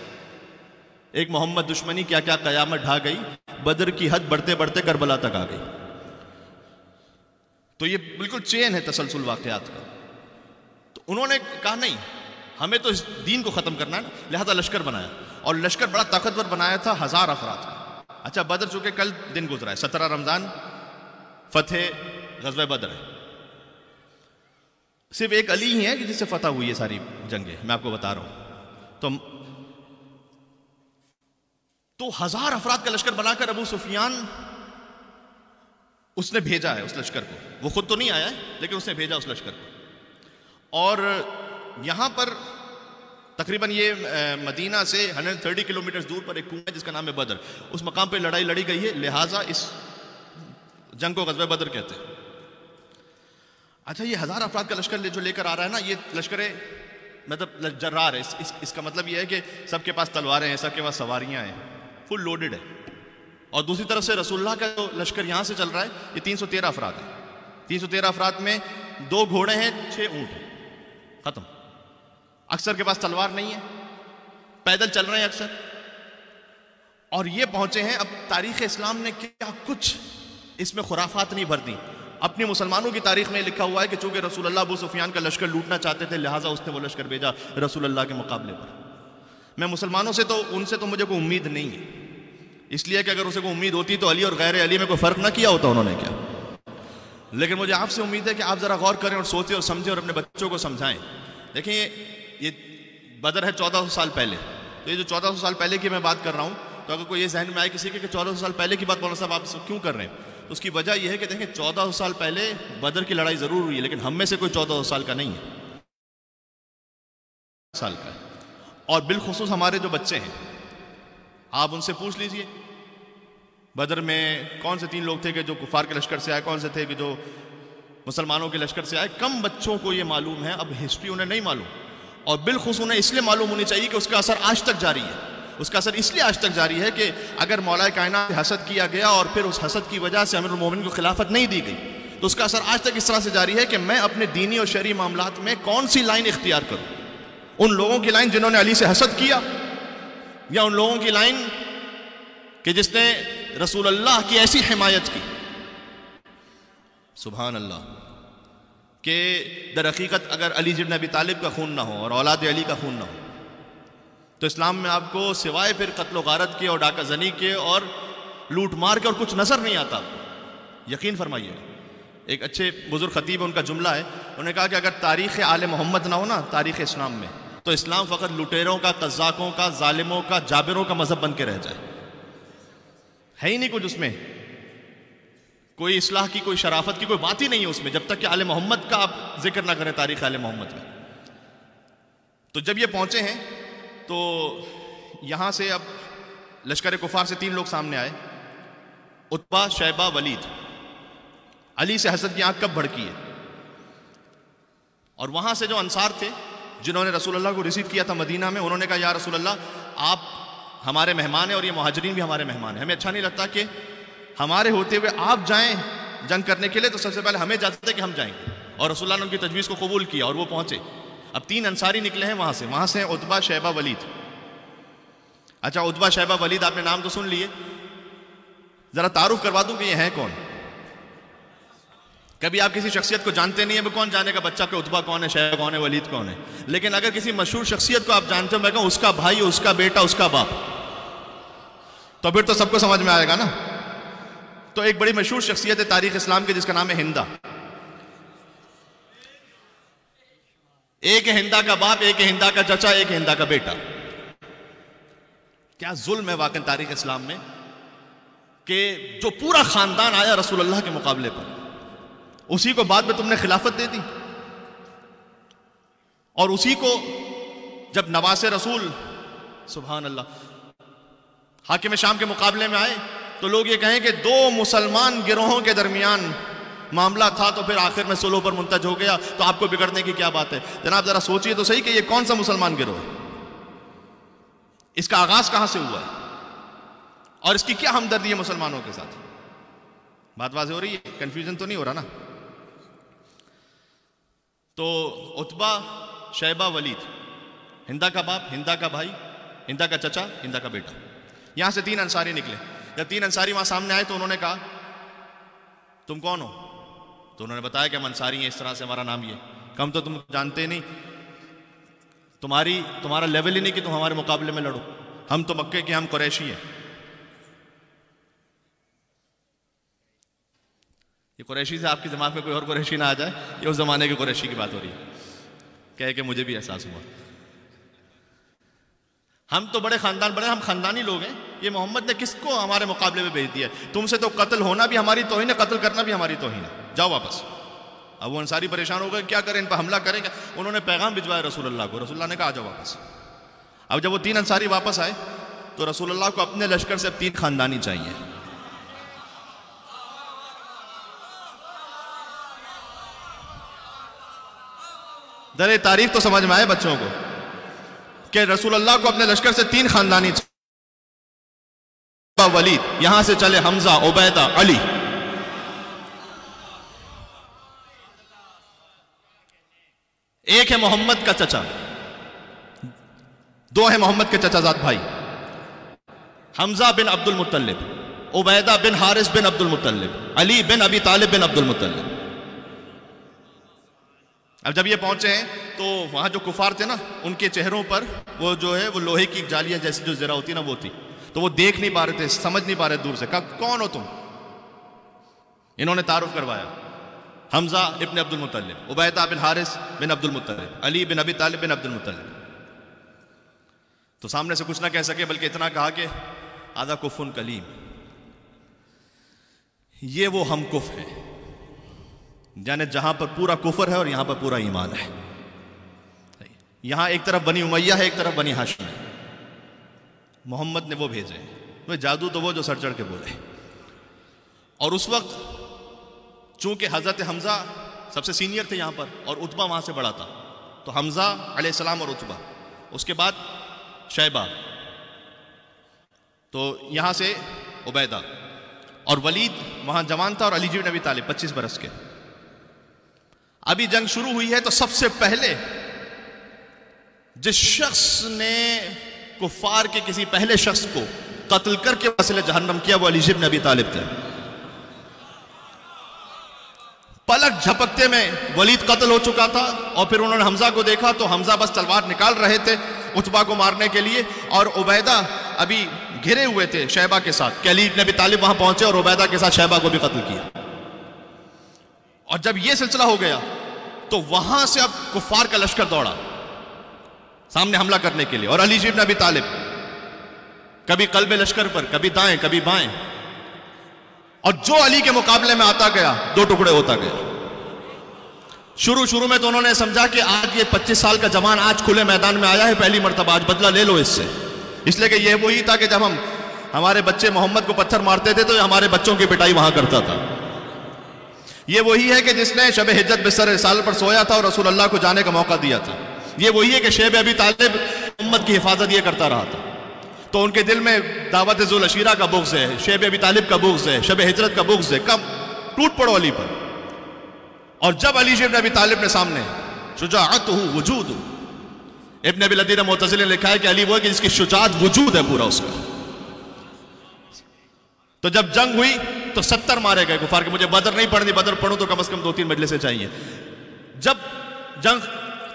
ایک محمد دشمنی کیا کیا قیامت ڈھا گئی، بدر کی حد بڑھتے بڑھتے کربلا تک آ گئی. تو یہ بالکل چین ہے تسلسل واقعات کا. تو انہوں نے کہا نہیں، ہمیں تو اس دین کو ختم کرنا ہے، لہذا لشکر بنایا، اور لشکر بڑا طاقتور بنایا تھا، 1000 افراد کا. اچھا، بدر چونکہ کل دن گزرا ہے، 17 رمضان فتح غزوہ بدر ہے. صرف ایک علی ہی ہے کہ جس سے فتح ہوئی ہے ساری جنگیں، میں آپ کو بتا رہا ہوں. تو 1000 افراد کا لشکر بنا کر ابو سفیان اس نے بھیجا ہے اس لشکر کو. وہ خود تو نہیں آیا ہے لیکن اس نے بھیجا اس لشکر کو. اور یہاں پر تقریباً یہ مدینہ سے 130 کلومیٹر دور پر ایک کنواں ہے جس کا نام ہے بدر. اس مقام پہ لڑائی لڑی گئی ہے، لہٰذا اس جنگ کو غزوہ بدر کہتے ہیں. اچھا، یہ 1000 افراد کا لشکر جو لے کر آ رہا ہے نا، یہ لشکر مطلب جرار ہے. اس کا مطلب یہ ہے کہ سب کے پاس تلواریں ہیں، سب کے پاس سواریاں ہیں، فل لوڈڈ ہے. اور دوسری طرف سے رسول اللہ کا جو لشکر یہاں سے چل رہا ہے یہ 313 افراد ہے. 313 افراد میں 2 گھوڑے ہیں، 6 اونٹ ہیں، ختم. اکثر کے پاس تلوار نہیں ہے، پیدل چل رہے ہیں اکثر. اور یہ پہنچے ہیں. اب تاریخ اسلام نے کیا کچھ اس میں خرافات نہیں بھر دی. اپنی مسلمانوں کی تاریخ میں لکھا ہوا ہے کہ چونکہ رسول اللہ ابو سفیان کا لشکر لوٹنا چاہتے تھے، لہٰذا اس نے وہ لشکر بھیجا رسول اللہ کے مقابلے پر. میں مسلمانوں سے تو ان سے تو مجھے کوئی امید نہیں ہے، اس لیے کہ اگر اسے کوئی امید ہوتی تو علی اور غیر علی میں کوئی فرق نہ کیا ہوتا انہوں نے کیا. لیکن مجھے آپ سے امید ہے کہ آپ ذرا غور کریں اور سوچیں اور سمجھیں اور اپنے بچوں کو سمجھائیں. دیکھیں، یہ بدر ہے 1400 سال پہلے. تو یہ جو 1400 سال پہلے کی میں بات کر رہا ہوں، تو اگر کوئی یہ ذہن میں آئے کسی کے کہ 1400 سال پہلے کی بات مولانا صاحب آپ کیوں کر رہے ہیں، تو اس کی وجہ یہ ہے کہ دیکھیں 1400 سال پہلے بدر کی لڑائی ضرور ہوئی ہے، لیکن ہم میں سے کوئی 1400 سال کا نہیں ہے، سال کا ہے. اور بالخصوص ہمارے جو بچے ہیں، آپ ان سے پوچھ لیجئے بدر میں کون سے 3 لوگ تھے کہ جو کفار کے لشکر سے آئے، کون سے تھے کہ جو مسلمانوں کے لشکر سے آئے. کم بچوں کو یہ معلوم ہے. اب ہسٹری انہیں نہیں معلوم، اور بالخصوص انہیں اس لیے معلوم ہونی چاہیے کہ اس کا اثر آج تک جاری ہے. اس کا اثر اس لیے آج تک جاری ہے کہ اگر مولا کائنات سے حسد کیا گیا اور پھر اس حسد کی وجہ سے امیر المومنین کو خلافت نہیں دی گئی، تو اس کا اثر آج تک اس طرح سے جاری ہے کہ میں اپنے دینی اور شرعی معاملات میں کون سی لائن اختیار کروں. ان لوگوں کی لائن جنہوں نے علی سے حسد کیا، یا ان لوگوں کی لائن کہ جس نے رسول اللہ کی ایسی حمایت کی، سبحان اللہ، کہ در حقیقت اگر علی بن ابی طالب کا خون نہ ہو اور اولاد علی کا خون نہ ہو تو اسلام میں آپ کو سوائے پھر قتل و غارت کے اور ڈاکہ زنی کے اور لوٹ مار کے اور کچھ نظر نہیں آتا. یقین فرمائیے. ایک اچھے بزرگ خطیب ہے، ان کا جملہ ہے، انہوں نے کہا کہ اگر تاریخ آل محمد نہ ہو نا، تاریخ اسلام میں، تو اسلام فقط لٹیروں کا، قذاقوں کا، ظالموں کا، جابروں کا مذہب بن کے رہ جائے. ہے ہی نہیں کچھ اس میں، کوئی اصلاح کی، کوئی شرافت کی کوئی بات ہی نہیں ہے اس میں، جب تک کہ آل محمد کا آپ ذکر نہ کریں تاریخ آل محمد میں. تو جب یہ پہنچے ہیں تو یہاں سے اب لشکر کفار سے 3 لوگ سامنے آئے، عتبہ، شیبہ، ولید. علی سے حسد کی آنکھ کب بھڑکی ہے. اور وہاں سے جو انصار تھے جنہوں نے رسول اللہ کو ریسیو کیا تھا مدینہ میں، انہوں نے کہا یا رسول اللہ، آپ ہمارے مہمان ہیں اور یہ مہاجرین بھی ہمارے مہمان ہیں. ہمیں اچھا نہیں لگتا کہ ہمارے ہوتے ہوئے آپ جائیں جنگ کرنے کے لیے, تو سب سے پہلے ہمیں اجازت ہے کہ ہم جائیں گے. اور رسول اللہ نے ان کی تجویز کو قبول کیا اور وہ پہنچے. اب 3 انصاری نکلے ہیں وہاں سے عتبہ, شیبہ, ولید. اچھا عتبہ, شیبہ, ولید آپ نے نام تو سن لیے, ذرا تعارف کروا دوں کہ یہ ہیں کون. کبھی آپ کسی شخصیت کو جانتے نہیں ہیں, کون جانے کا بچہ کہ عتبہ کون ہے, شیبہ کون ہے, ولید کون ہے. لیکن اگر کسی مشہور شخصیت کو آپ جانتے ہو, میں کہوں اس کا بھائی, اس کا بیٹا, اس کا باپ, تو پھر تو سب کو سمجھ میں آئے گا نا. تو ایک بڑی مشہور شخصیت ہے تاریخ اسلام کی جس کا نام ہے ہندا. ایک ہے ہندا کا باپ, ایک ہے ہندا کا چچا, ایک ہے ہندا کا بیٹا. کیا ظلم ہے واقعی تاریخ اسلام میں کہ جو پورا خاندان آیا رسول اللہ کے مقابلے پر, اسی کو بعد میں تم نے خلافت دے دی. اور اسی کو جب نواس رسول سبحان اللہ حاکم شام کے مقابلے میں آئے تو لوگ یہ کہیں کہ 2 مسلمان گروہوں کے درمیان معاملہ تھا تو پھر آخر میں صلح پر منتج ہو گیا, تو آپ کو بگڑنے کی کیا بات ہے. جناب ذرا سوچئے تو صحیح کہ یہ کون سا مسلمان گروہ ہے, اس کا آغاز کہاں سے ہوا ہے, اور اس کی کیا ہمدردی ہے مسلمانوں کے ساتھ. بات واضح ہو رہی ہے, کنفیوژن تو نہیں ہو رہا نا. تو عتبہ, شیبہ, ولید, ہندا کا باپ, ہندا کا بھائی, ہندا کا چچا, ہندا کا بیٹا. یہاں سے 3 انصاری نکلے. جب 3 انصاری وہاں سامنے آئے تو انہوں نے کہا تم کون ہو؟ تو انہوں نے بتایا کہ ہم انصاری ہیں, اس طرح سے ہمارا نام یہ. کم تو تم جانتے نہیں, تمہارا لیول ہی نہیں کہ تم ہمارے مقابلے میں لڑو. ہم تو مکے کے, ہم قریشی ہیں. یہ قریشی سے آپ کے دماغ میں کوئی اور قریشی نہ آ جائے, یہ اس زمانے کے قریشی کی بات ہو رہی ہے. کہے کہ مجھے بھی احساس ہوا, ہم تو بڑے خاندان, بڑے ہم خاندانی لوگ ہیں. یہ محمد نے کس کو ہمارے مقابلے میں بھیج دیا ہے؟ تم سے تو قتل ہونا بھی ہماری توہین ہے, قتل کرنا بھی ہماری توہین ہے, جاؤ واپس. اب وہ انصاری پریشان ہو گئے, کیا کریں, ان پر حملہ کریں کیا. انہوں نے پیغام بھجوایا رسول اللہ کو. رسول اللہ نے کہا آ جاؤ واپس. اب جب وہ 3 انصاری واپس آئے تو رسول اللہ کو اپنے لشکر سے اب 3 خاندانی چاہیے. در تاریخ تو سمجھ میں آئے بچوں کو کہ رسول اللہ کو اپنے لشکر سے 3 خاندانی چاہیے. ولید, یہاں سے چلے حمزہ, عبیدہ, علی. ایک ہے محمد کا چچا, 2 ہے محمد کے چچا زاد بھائی, حمزہ بن عبد المطلب, عبیدہ بن حارث بن عبد المطلب, علی بن ابی طالب بن عبد المطلب. اب جب یہ پہنچے ہیں تو وہاں جو کفار تھے نا, ان کے چہروں پر وہ جو ہے وہ لوہے کی جالیاں جیسی جو زرہ ہوتی نا وہ تھی, تو وہ دیکھ نہیں پا رہے تھے, سمجھ نہیں پا رہے دور سے. کہا کون ہو تم؟ انہوں نے تعارف کروایا, حمزہ ابن عبد المطلب, عبیدہ بن حارث بن عبد المطلب, علی بن ابی طالب بن عبد المطلب. تو سامنے سے کچھ نہ کہہ سکے بلکہ اتنا کہا کہ آدھا کفن کلیم, یہ وہ ہم کف ہے, یعنی جہاں پر پورا کفر ہے اور یہاں پر پورا ایمان ہے. یہاں ایک طرف بنی امیہ ہے, ایک طرف بنی ہاشم ہے. محمد نے وہ بھیجے, وہ جادو تو وہ جو سر چڑھ کے بولے. اور اس وقت چونکہ حضرت حمزہ سب سے سینئر تھے یہاں پر اور عتبہ وہاں سے بڑا تھا, تو حمزہ علیہ السلام اور عتبہ, اس کے بعد شیبہ, تو یہاں سے عبیدہ, اور ولید وہاں جوان تھا, اور علی بن ابی طالب 25 برس کے. ابھی جنگ شروع ہوئی ہے تو سب سے پہلے جس شخص نے کفار کے کسی پہلے شخص کو قتل کر کے وصل جہنم کیا وہ علی بن ابی طالب تھے. پلک جھپکتے میں ولید قتل ہو چکا تھا, اور پھر انہوں نے حمزہ کو دیکھا تو حمزہ بس تلوار نکال رہے تھے عتبہ کو مارنے کے لیے, اور عبیدہ ابھی گھرے ہوئے تھے شیبہ کے ساتھ کہ علی بن ابی طالب وہاں پہنچے اور عبیدہ کے ساتھ شیبہ کو بھی قتل کیا. اور جب یہ سلسلہ ہو گیا تو وہاں سے اب کفار کا لشکر دوڑا سامنے حملہ کرنے کے لیے, اور علی بن ابی طالب کبھی قلب لشکر پر, کبھی دائیں کبھی بائیں, اور جو علی کے مقابلے میں آتا گیا 2 ٹکڑے ہوتا گیا. شروع میں تو انہوں نے سمجھا کہ آج یہ 25 سال کا جوان آج کھلے میدان میں آیا ہے پہلی مرتبہ, آج بدلہ لے لو اس سے. اس لیے کہ یہ وہی تھا کہ جب ہمارے بچے محمد کو پتھر مارتے تھے تو ہمارے بچوں کی پٹائی وہاں کرتا تھا. یہ وہی ہے کہ جس نے شب ہجرت بستر رسالت پر سویا تھا اور رسول اللہ کو جانے کا موقع دیا تھا. یہ وہی ہے کہ شیب ابی طالب محمد کی حفاظت یہ کرتا رہا تھا. تو ان کے دل میں دعوت ذوال عشیرہ کا بغض ہے، شیب ابی طالب کا بغض ہے، شب ہجرت کا بغض ہے، کم ٹوٹ پڑو علی پر. اور جب علی ابن ابی طالب نے سامنے شجاعتہ وجود، ابن ابی لدین معتزلی نے لکھا ہے کہ علی وہ ہے کہ جس کی شجاعت وجود ہے پورا اس کا. تو جب جنگ ہوئی تو 70 مارے گئے کفار کے. مجھے بدر نہیں پڑھنی، بدر پڑھوں تو کم از کم 2-3 مجلسیں چاہیے. جب جنگ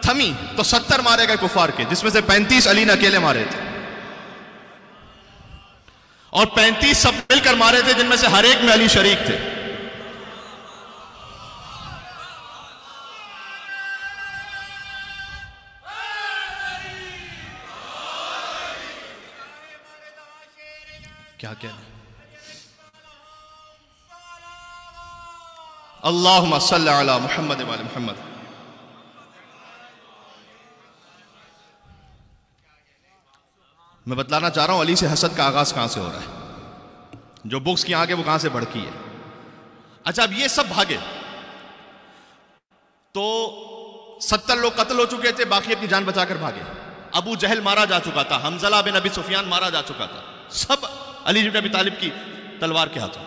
تھمی تو 70 مارے گئے کفار کے، جس میں سے 35 علی نے اکیلے مارے تھے، اور 35 سب مل کر مارے تھے، جن میں سے ہر ایک میں علی شریک تھے. کیا کہنا؟ اللہم صلی علی محمد وعلی محمد. میں بتلانا چاہ رہا ہوں علی سے حسد کا آغاز کہاں سے ہو رہا ہے، جو بغض کی آگ ہے وہ کہاں سے بڑھکی ہے. اچھا اب یہ سب بھاگے تو 70 لوگ قتل ہو چکے تھے، باقی اپنی جان بچا کر بھاگے. ابو جہل مارا جا چکا تھا، حنظلہ بن ابی سفیان مارا جا چکا تھا، سب علی بن ابی طالب کی تلوار کے ہاتھوں.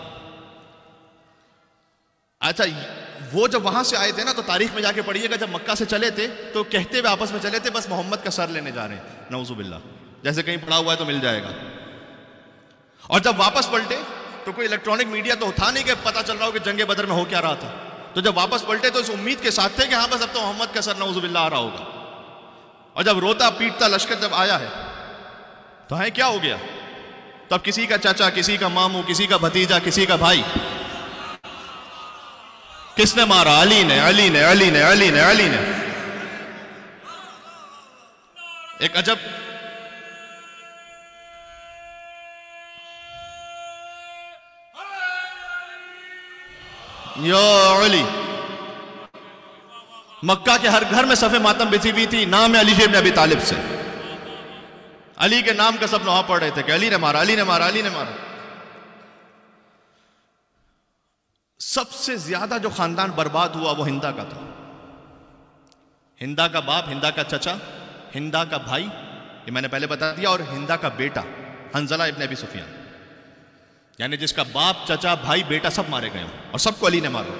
اچھا وہ جب وہاں سے آئے تھے نا تو تاریخ میں جا کے پڑھیے گا، جب مکہ سے چلے تھے تو کہتے ہوئے آپس میں چلے تھے بس محمد کا سر لینے جا رہے ہیں، نعوذ باللہ، جیسے کہیں پڑا ہوا ہے تو مل جائے گا. اور جب واپس پلٹے تو کوئی الیکٹرانک میڈیا تو تھا نہیں کہ پتہ چل رہا ہو کہ جنگ بدر میں ہو کیا رہا تھا. تو جب واپس پلٹے تو اس امید کے ساتھ تھے کہ ہاں بس اب تو محمد کا سر نعوذ باللہ آ رہا ہوگا. اور جب روتا پیٹتا لشکر جب آیا ہے تو ہے کیا ہو گیا؟ تب کسی کا چاچا، کسی کا ماموں، کسی کا بھتیجا، کسی کا بھائی. کس نے مارا؟ علی نے، علی نے، علی نے، علی نے، علی نے. ایک عجب یا علی. مکہ کے ہر گھر میں صف ماتم بچھی ہوئی تھی، نام ہے علی ابن ابی طالب سے. علی کے نام کا سب نوحہ پڑھ رہے تھے کہ علی نے مارا، علی نے مارا، علی نے مارا. سب سے زیادہ جو خاندان برباد ہوا وہ ہندا کا تھا. ہندا کا باپ، ہندا کا چچا، ہندا کا بھائی، یہ میں نے پہلے بتا دیا، اور ہندا کا بیٹا حنظلہ ابن ابی سفیان، یعنی جس کا باپ، چچا، بھائی، بیٹا سب مارے گئے اور سب کو علی نے مارا.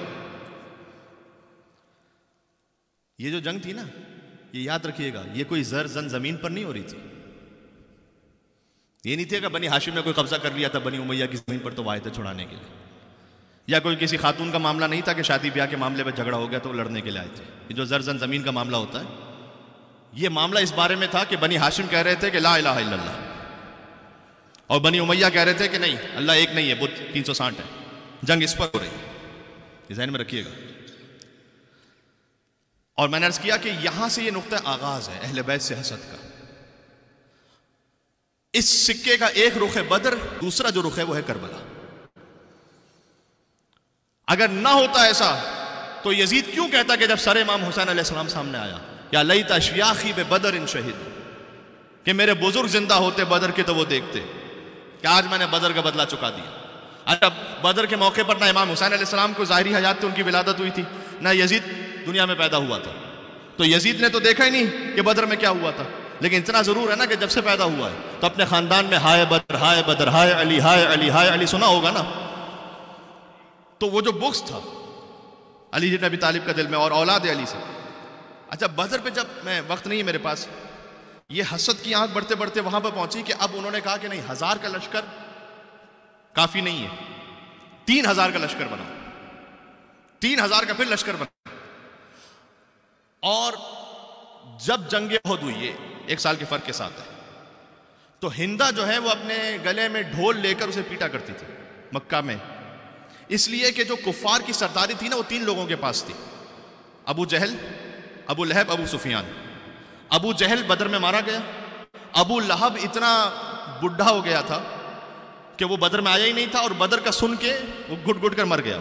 یہ جو جنگ تھی نا، یہ یاد رکھیے گا، یہ کوئی زر زن زمین پر نہیں ہو رہی تھی. یہ نہیں تھی کہ بنی ہاشم نے کوئی قبضہ کر لیا تھا بنی امیہ کی زمین پر تو وہ آئے تھے چھڑانے کے لیے، یا کوئی کسی خاتون کا معاملہ نہیں تھا کہ شادی بیاہ کے معاملے میں جھگڑا ہو گیا تو لڑنے کے لیے آئے تھے. یہ جو زر زن زمین کا معاملہ ہوتا ہے، یہ معاملہ اس بارے میں تھا کہ بنی ہاشم کہہ رہے تھے کہ لا الہ الا اللہ، اور بنی امیہ کہہ رہے تھے کہ نہیں، اللہ ایک نہیں ہے، بت 360 ہے. جنگ اس پر ہو رہی ہے، یہ ذہن میں رکھیے گا. اور میں نے عرض کیا کہ یہاں سے یہ نقطہ آغاز ہے اہل بیت سے حسد کا. اس سکے کا ایک رخ ہے بدر، دوسرا جو رخ ہے وہ ہے کربلا. اگر نہ ہوتا ایسا تو یزید کیوں کہتا کہ جب سر امام حسین علیہ السلام سامنے آیا، یا لیت اشیاخی ببدر شہید، کہ میرے بزرگ زندہ ہوتے بدر کے تو وہ دیکھتے کہ آج میں نے بدر کا بدلہ چکا دیا. اچھا بدر کے موقع پر نہ امام حسین علیہ السلام کو ظاہری حیات تھی، ان کی ولادت ہوئی تھی، نہ یزید دنیا میں پیدا ہوا تھا. تو یزید نے تو دیکھا ہی نہیں کہ بدر میں کیا ہوا تھا، لیکن اتنا ضرور ہے نا کہ جب سے پیدا ہوا ہے تو اپنے خاندان میں ہائے بدر، ہائے بدر، ہائے علی، ہائے علی، ہائے علی سنا ہوگا نا. تو وہ جو بغض تھا علی بن ابی طالب کا دل میں، اور اولاد علی سے. اچھا بدر پہ جب، میں وقت نہیں ہے میرے پاس، یہ حسد کی آنکھ بڑھتے بڑھتے وہاں پہ پہنچی کہ اب انہوں نے کہا کہ نہیں، 1000 کا لشکر کافی نہیں ہے، 3000 کا لشکر بنا، 3000 کا پھر لشکر بنا. اور جب جنگ احد ہوئی، یہ 1 سال کے فرق کے ساتھ ہے، تو ہندا جو ہے وہ اپنے گلے میں ڈھول لے کر اسے پیٹا کرتی تھی مکہ میں، اس لیے کہ جو کفار کی سرداری تھی نا وہ 3 لوگوں کے پاس تھی، ابو جہل، ابو لہب، ابو سفیان. ابو جہل بدر میں مارا گیا، ابو لہب اتنا بڈھا ہو گیا تھا کہ وہ بدر میں آیا ہی نہیں تھا، اور بدر کا سن کے وہ گھٹ گھٹ کر مر گیا.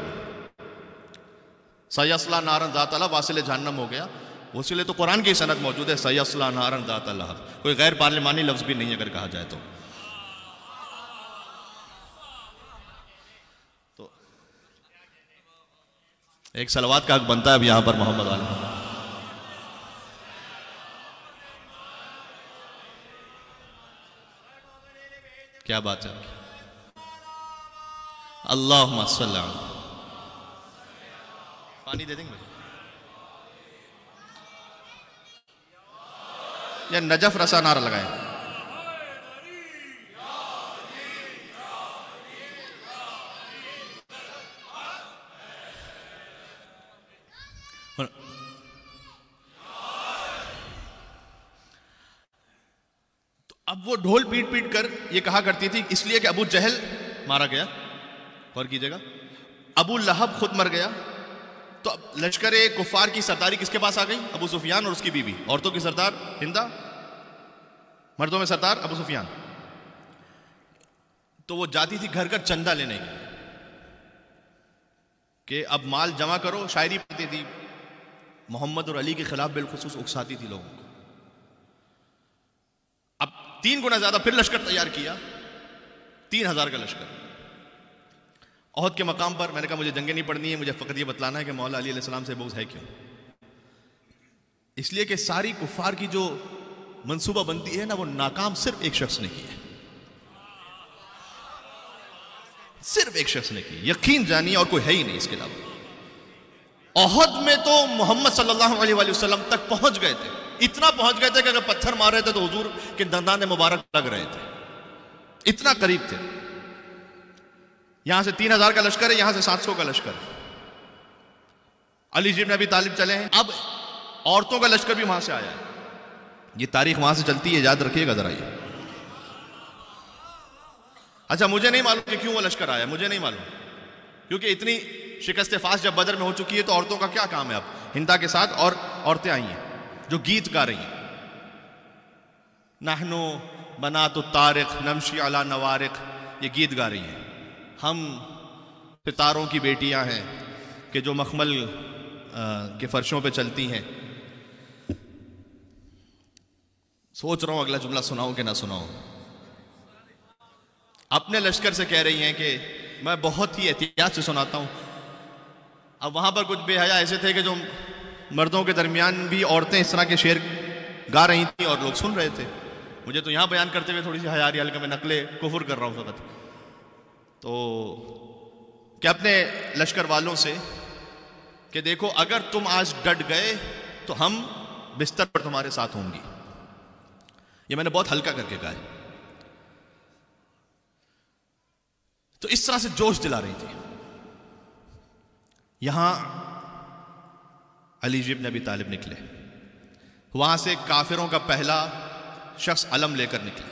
سیصلی نارا ذات لہب، واصل جہنم ہو گیا. اسی لیے تو قرآن کی سند موجود ہے، سیصلی نارا ذات لہب، کوئی غیر پارلیمانی لفظ بھی نہیں اگر کہا جائے تو. ایک صلوات کا حق بنتا ہے اب یہاں پر محمد علیہ. کیا بات ہے. اللہم صلی علی. پانی دے دیں گے یا نجف رسا نعرہ لگائیں. اب وہ ڈھول پیٹ پیٹ کر یہ کہا کرتی تھی اس لیے کہ ابو جہل مارا گیا. غور کیجئے گا, ابو لہب خود مر گیا, تو اب لشکر کفار کی سرداری کس کے پاس آ گئی؟ ابو سفیان اور اس کی بیوی. عورتوں کی سردار ہندا, مردوں میں سردار ابو سفیان. تو وہ جاتی تھی گھر گھر چندہ لینے کی کہ اب مال جمع کرو. شاعری پڑھتی تھی, محمد اور علی کے خلاف بالخصوص اکساتی تھی لوگوں کو. اب 3 گنا زیادہ پھر لشکر تیار کیا, 3000 کا لشکر. احد کے مقام پر میں نے کہا مجھے جنگیں نہیں پڑھنی ہے, مجھے فقط یہ بتلانا ہے کہ مولا علی علیہ السلام سے بغض ہے کیوں. اس لیے کہ ساری کفار کی جو منصوبہ بنتی ہے نا, وہ ناکام صرف ایک شخص نے کی ہے, صرف ایک شخص نے کی. یقین جانیے اور کوئی ہے ہی نہیں اس کے علاوہ. احد میں تو محمد صلی اللہ علیہ وآلہ وسلم تک پہنچ گئے تھے, اتنا پہنچ گئے تھے کہ اگر پتھر مار رہے تھے تو حضور کے دندان مبارک لگ رہے تھے, اتنا قریب تھے. یہاں سے 3000 کا لشکر ہے, یہاں سے 700 کا لشکر. علی جی بن ابی طالب چلے ہیں, اب عورتوں کا لشکر بھی وہاں سے آیا ہے. یہ تاریخ وہاں سے چلتی ہے, یاد رکھیے گا ذرا یہ. اچھا مجھے نہیں معلوم کہ کیوں وہ لشکر آیا, مجھے نہیں معلوم, کیونکہ اتنی شکست فاس جب بدر میں ہو چکی ہے تو عورتوں کا کیا کام ہے اب ہندا کے ساتھ. اور عورتیں آئی ہیں جو گیت گا رہی ہیں, نحنو بنات الطارق نمشی علی نوارق, یہ گیت گا رہی ہیں. ہم ستاروں کی بیٹیاں ہیں کہ جو مخمل کے فرشوں پہ چلتی ہیں. سوچ رہا ہوں اگلا جملہ سناؤں کہ نہ سناؤں. اپنے لشکر سے کہہ رہی ہیں کہ میں بہت ہی احتیاط سے سناتا ہوں. اب وہاں پر کچھ بے حیا ایسے تھے کہ جو مردوں کے درمیان بھی عورتیں اس طرح کے شعر گا رہی تھیں اور لوگ سن رہے تھے. مجھے تو یہاں بیان کرتے ہوئے تھوڑی سی حیا آ رہی ہے, ہلکا میں نقل کفر کر رہا ہوں فقط. تو کہ اپنے لشکر والوں سے کہ دیکھو اگر تم آج ڈٹ گئے تو ہم بستر پر تمہارے ساتھ ہوں گی. یہ میں نے بہت ہلکا کر کے کہا ہے. تو اس طرح سے جوش دلا رہی تھی. یہاں علی بن ابی طالب نکلے, وہاں سے کافروں کا پہلا شخص علم لے کر نکلا.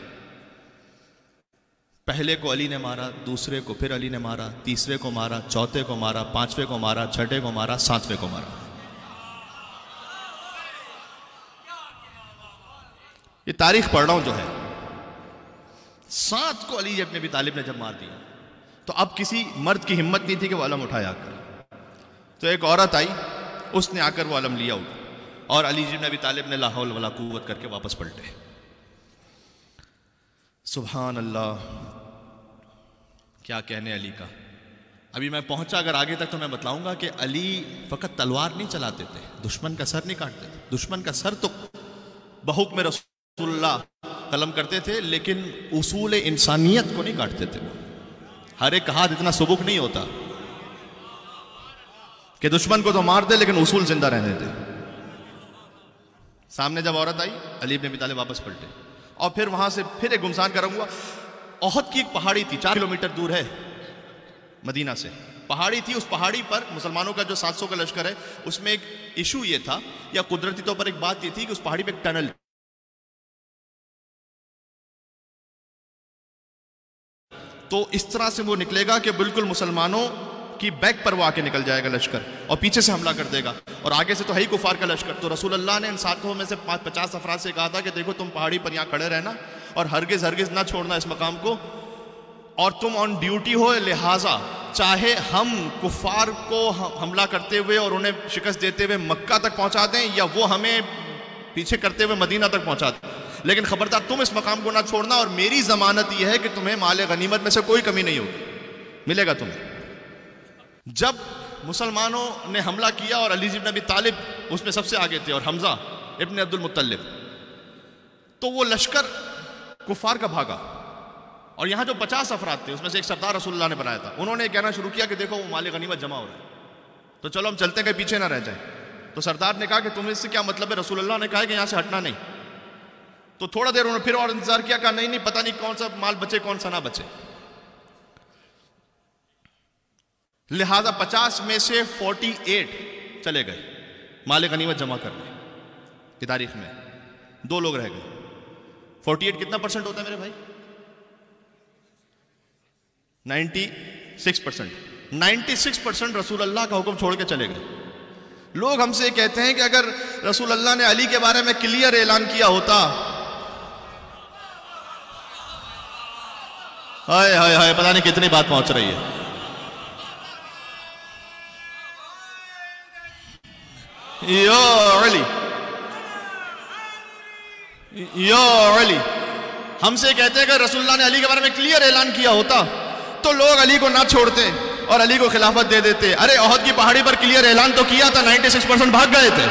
پہلے کو علی نے مارا, دوسرے کو پھر علی نے مارا, تیسرے کو مارا, چوتھے کو مارا, پانچویں کو مارا, چھٹے کو مارا, ساتویں کو مارا. یہ تاریخ پڑھ رہا ہوں جو ہے. 7 کو علی ابن ابی طالب نے جب مار دیا تو اب کسی مرد کی ہمت نہیں تھی کہ وہ علم اٹھایا کر. تو ایک عورت آئی, اس نے آ کر وہ علم لیا اور علی ابن ابی طالب نے لا حول ولا قوت کر کے واپس پلٹے. سبحان اللہ, کیا کہنے علی کا. ابھی میں پہنچا اگر آگے تک تو میں بتلاؤں گا کہ علی فقط تلوار نہیں چلاتے تھے, دشمن کا سر نہیں کاٹتے تھے. دشمن کا سر تو بحکم رسول اللہ قلم کرتے تھے, لیکن اصول انسانیت کو نہیں کاٹتے تھے. ہر ایک ہاتھ اتنا سبک نہیں ہوتا کہ دشمن کو تو مار دے لیکن اصول زندہ رہنے دے. سامنے جب عورت آئی, علی بن ابی طالب واپس پلٹے. اور پھر وہاں سے پھر ایک گمسان کروں گا. احد کی ایک پہاڑی تھی, 4 کلومیٹر دور ہے مدینہ سے. پہاڑی تھی, اس پہاڑی پر مسلمانوں کا جو 700 کا لشکر ہے اس میں ایک ایشو یہ تھا, یا قدرتی طور پر ایک بات یہ تھی کہ اس پہاڑی پہ ایک ٹنل. تو اس طرح سے وہ نکلے گا کہ بالکل مسلمانوں کی بیک پر وہ آ کے نکل جائے گا لشکر, اور پیچھے سے حملہ کر دے گا, اور آگے سے تو ہے ہی کفار کا لشکر. تو رسول اللہ نے ان 700 میں سے 50 افراد سے کہا تھا کہ دیکھو تم پہاڑی پر یہاں کھڑے رہنا اور ہرگز ہرگز نہ چھوڑنا اس مقام کو, اور تم آن ڈیوٹی ہو, لہٰذا چاہے ہم کفار کو حملہ کرتے ہوئے اور انہیں شکست دیتے ہوئے مکہ تک پہنچا دیں, یا وہ ہمیں پیچھے کرتے ہوئے مدینہ تک پہنچا دیں, لیکن خبردار تم اس مقام کو نہ چھوڑنا, اور میری ضمانت یہ ہے کہ تمہیں مال غنیمت میں سے کوئی کمی نہیں ہوگی, ملے گا تمہیں. جب مسلمانوں نے حملہ کیا اور علی بن ابی طالب اس میں سب سے آگے تھے, اور حمزہ ابن عبد المطلب, تو وہ لشکر کفار کا بھاگا. اور یہاں جو 50 افراد تھے اس میں سے ایک سردار رسول اللہ نے بنایا تھا، انہوں نے کہنا شروع کیا کہ دیکھو وہ مال غنیمت جمع ہو رہا ہے، تو چلو ہم چلتے ہیں کہ پیچھے نہ رہ جائیں. تو سردار نے کہا کہ تمہیں اس سے کیا مطلب ہے؟ رسول اللہ نے کہا کہ یہاں سے ہٹنا نہیں. تو تھوڑا دیر انہوں نے پھر اور انتظار کیا، کہا نہیں پتہ نہیں کون سا مال بچے کون سا نہ بچے. لہذا 50 میں سے 48 چلے گئے مال غنیمت جمع کرنے کی تاریخ میں، 2 لوگ رہ گئے. 48 کتنا پرسنٹ ہوتا ہے میرے بھائی؟ 96%. 96% رسول اللہ کا حکم چھوڑ کے چلے گئے. لوگ ہم سے کہتے ہیں کہ اگر رسول اللہ نے علی کے بارے میں کلیئر اعلان کیا ہوتا، ہائے ہائے ہائے پتہ نہیں کتنی بات پہنچ رہی ہے. یا علی یا علی، ہم سے کہتے ہیں کہ رسول اللہ نے علی کے بارے میں کلیئر اعلان کیا ہوتا تو لوگ علی کو نہ چھوڑتے اور علی کو خلافت دے دیتے. ارے احد کی پہاڑی پر کلیئر اعلان تو کیا تھا، 96% بھاگ گئے تھے.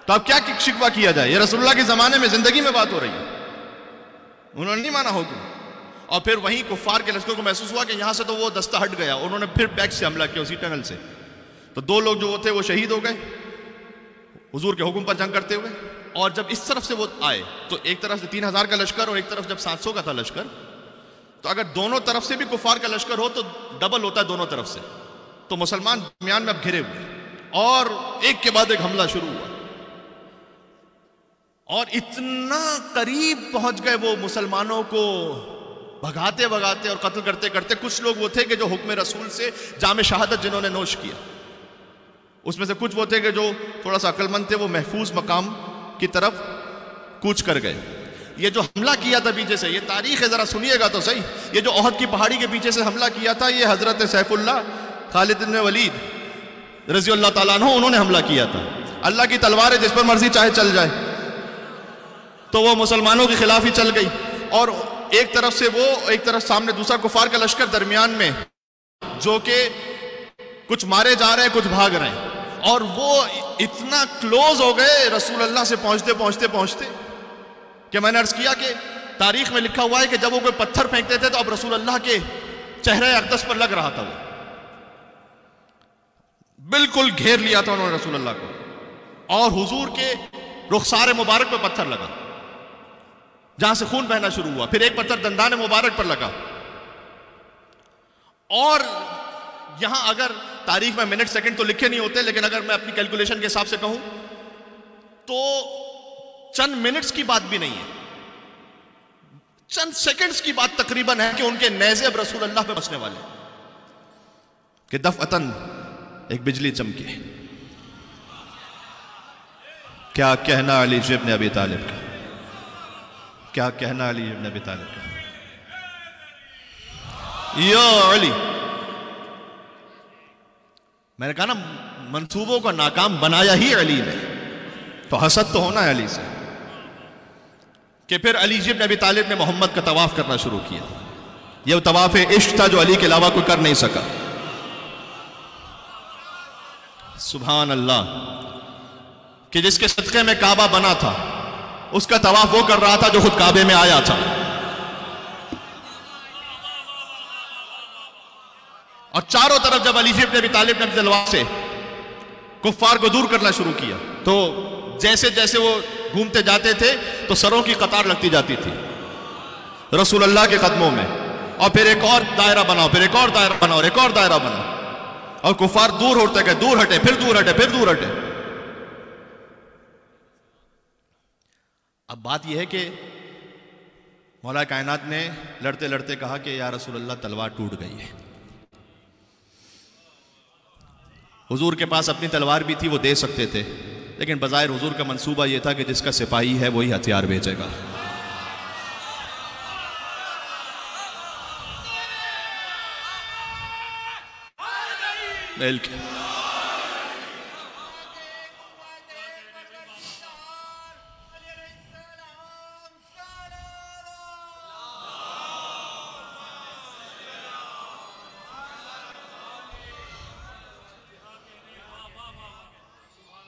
تو اب کیا شکوہ کیا جائے؟ یہ رسول اللہ کے زمانے میں زندگی میں بات ہو رہی ہے، انہوں نے نہیں مانا حکم. اور پھر وہیں کفار کے لشکر کو محسوس ہوا کہ یہاں سے تو وہ دستہ ہٹ گیا، انہوں نے پھر بیک سے حملہ کیا اسی ٹنل سے. تو 2 لوگ جو تھے وہ شہید ہو گئے حضور کے حکم پر جنگ کرتے ہوئے. اور جب اس طرف سے وہ آئے تو ایک طرف سے 3000 کا لشکر اور ایک طرف جب 700 کا تھا لشکر، تو اگر دونوں طرف سے بھی کفار کا لشکر ہو تو ڈبل ہوتا ہے دونوں طرف سے. تو مسلمان درمیان میں اب گھرے ہوئے اور ایک کے بعد ایک حملہ شروع ہوا اور اتنا قریب پہنچ گئے وہ مسلمانوں کو بھگاتے بھگاتے اور قتل کرتے کرتے. کچھ لوگ وہ تھے کہ جو حکم رسول سے جام شہادت جنہوں نے نوش کیا، اس میں سے کچھ وہ تھے کہ جو تھوڑا سا عقل مند تھے، وہ محفوظ مقام کی طرف کوچ کر گئے. یہ جو حملہ کیا تھا پیچھے سے، یہ تاریخ ہے ذرا سنیے گا تو صحیح. یہ جو احد کی پہاڑی کے پیچھے سے حملہ کیا تھا، یہ حضرت سیف اللہ خالد بن ولید رضی اللہ تعالیٰ عنہ انہوں نے حملہ کیا تھا. اللہ کی تلوار ہے، جس پر مرضی چاہے چل جائے. تو وہ مسلمانوں کے خلاف ہی چل گئی اور ایک طرف سے وہ، ایک طرف سامنے دوسرا کفار کا لشکر درمیان میں، جو کہ کچھ مارے جا رہے ہیں کچھ بھاگ رہے ہیں. اور وہ اتنا کلوز ہو گئے رسول اللہ سے پہنچتے پہنچتے پہنچتے کہ میں نے عرض کیا کہ تاریخ میں لکھا ہوا ہے کہ جب وہ کوئی پتھر پھینکتے تھے تو اب رسول اللہ کے چہرے اقدس پر لگ رہا تھا. وہ بالکل گھیر لیا تھا انہوں نے رسول اللہ کو اور حضور کے رخسار مبارک پہ پتھر لگا جہاں سے خون بہنا شروع ہوا. پھر ایک پتھر دندان مبارک پر لگا. اور یہاں اگر تاریخ میں منٹ سیکنڈ تو لکھے نہیں ہوتے، لیکن اگر میں اپنی کیلکولیشن کے حساب سے کہوں تو چند منٹس کی بات بھی نہیں ہے، چند سیکنڈز کی بات تقریباً ہے کہ ان کے نیزے اب رسول اللہ پہ بسنے والے کہ دفعتاً ایک بجلی چمکی. کیا کہنا علی ابن ابی طالب کا، کیا کہنا علی ابن ابی طالب کا. یا علی، میں نے کہا نا منصوبوں کو ناکام بنایا ہی علی نے، تو حسد تو ہونا ہے علی سے. کہ پھر علی ابن ابی طالب نے محمد کا طواف کرنا شروع کیا. یہ وہ طواف عشق تھا جو علی کے علاوہ کوئی کر نہیں سکا. سبحان اللہ، کہ جس کے صدقے میں کعبہ بنا تھا اس کا طواف وہ کر رہا تھا جو خود کعبے میں آیا تھا. اور چاروں طرف جب علی ابن ابی طالب نے اپنی تلوار سے کفار کو دور کرنا شروع کیا تو جیسے جیسے وہ گھومتے جاتے تھے تو سروں کی قطار لگتی جاتی تھی رسول اللہ کے قدموں میں. اور پھر ایک اور دائرہ بناؤ، پھر ایک اور دائرہ بناؤ اور ایک اور دائرہ بناؤ. اور کفار دور ہوتے گئے، دور ہٹے، پھر دور ہٹے، پھر دور ہٹے. اب بات یہ ہے کہ مولا کائنات نے لڑتے لڑتے کہا کہ یا رسول اللہ تلوار ٹوٹ گئی ہے. حضور کے پاس اپنی تلوار بھی تھی، وہ دے سکتے تھے، لیکن بظاہر حضور کا منصوبہ یہ تھا کہ جس کا سپاہی ہے وہی ہتھیار بھیجے گا.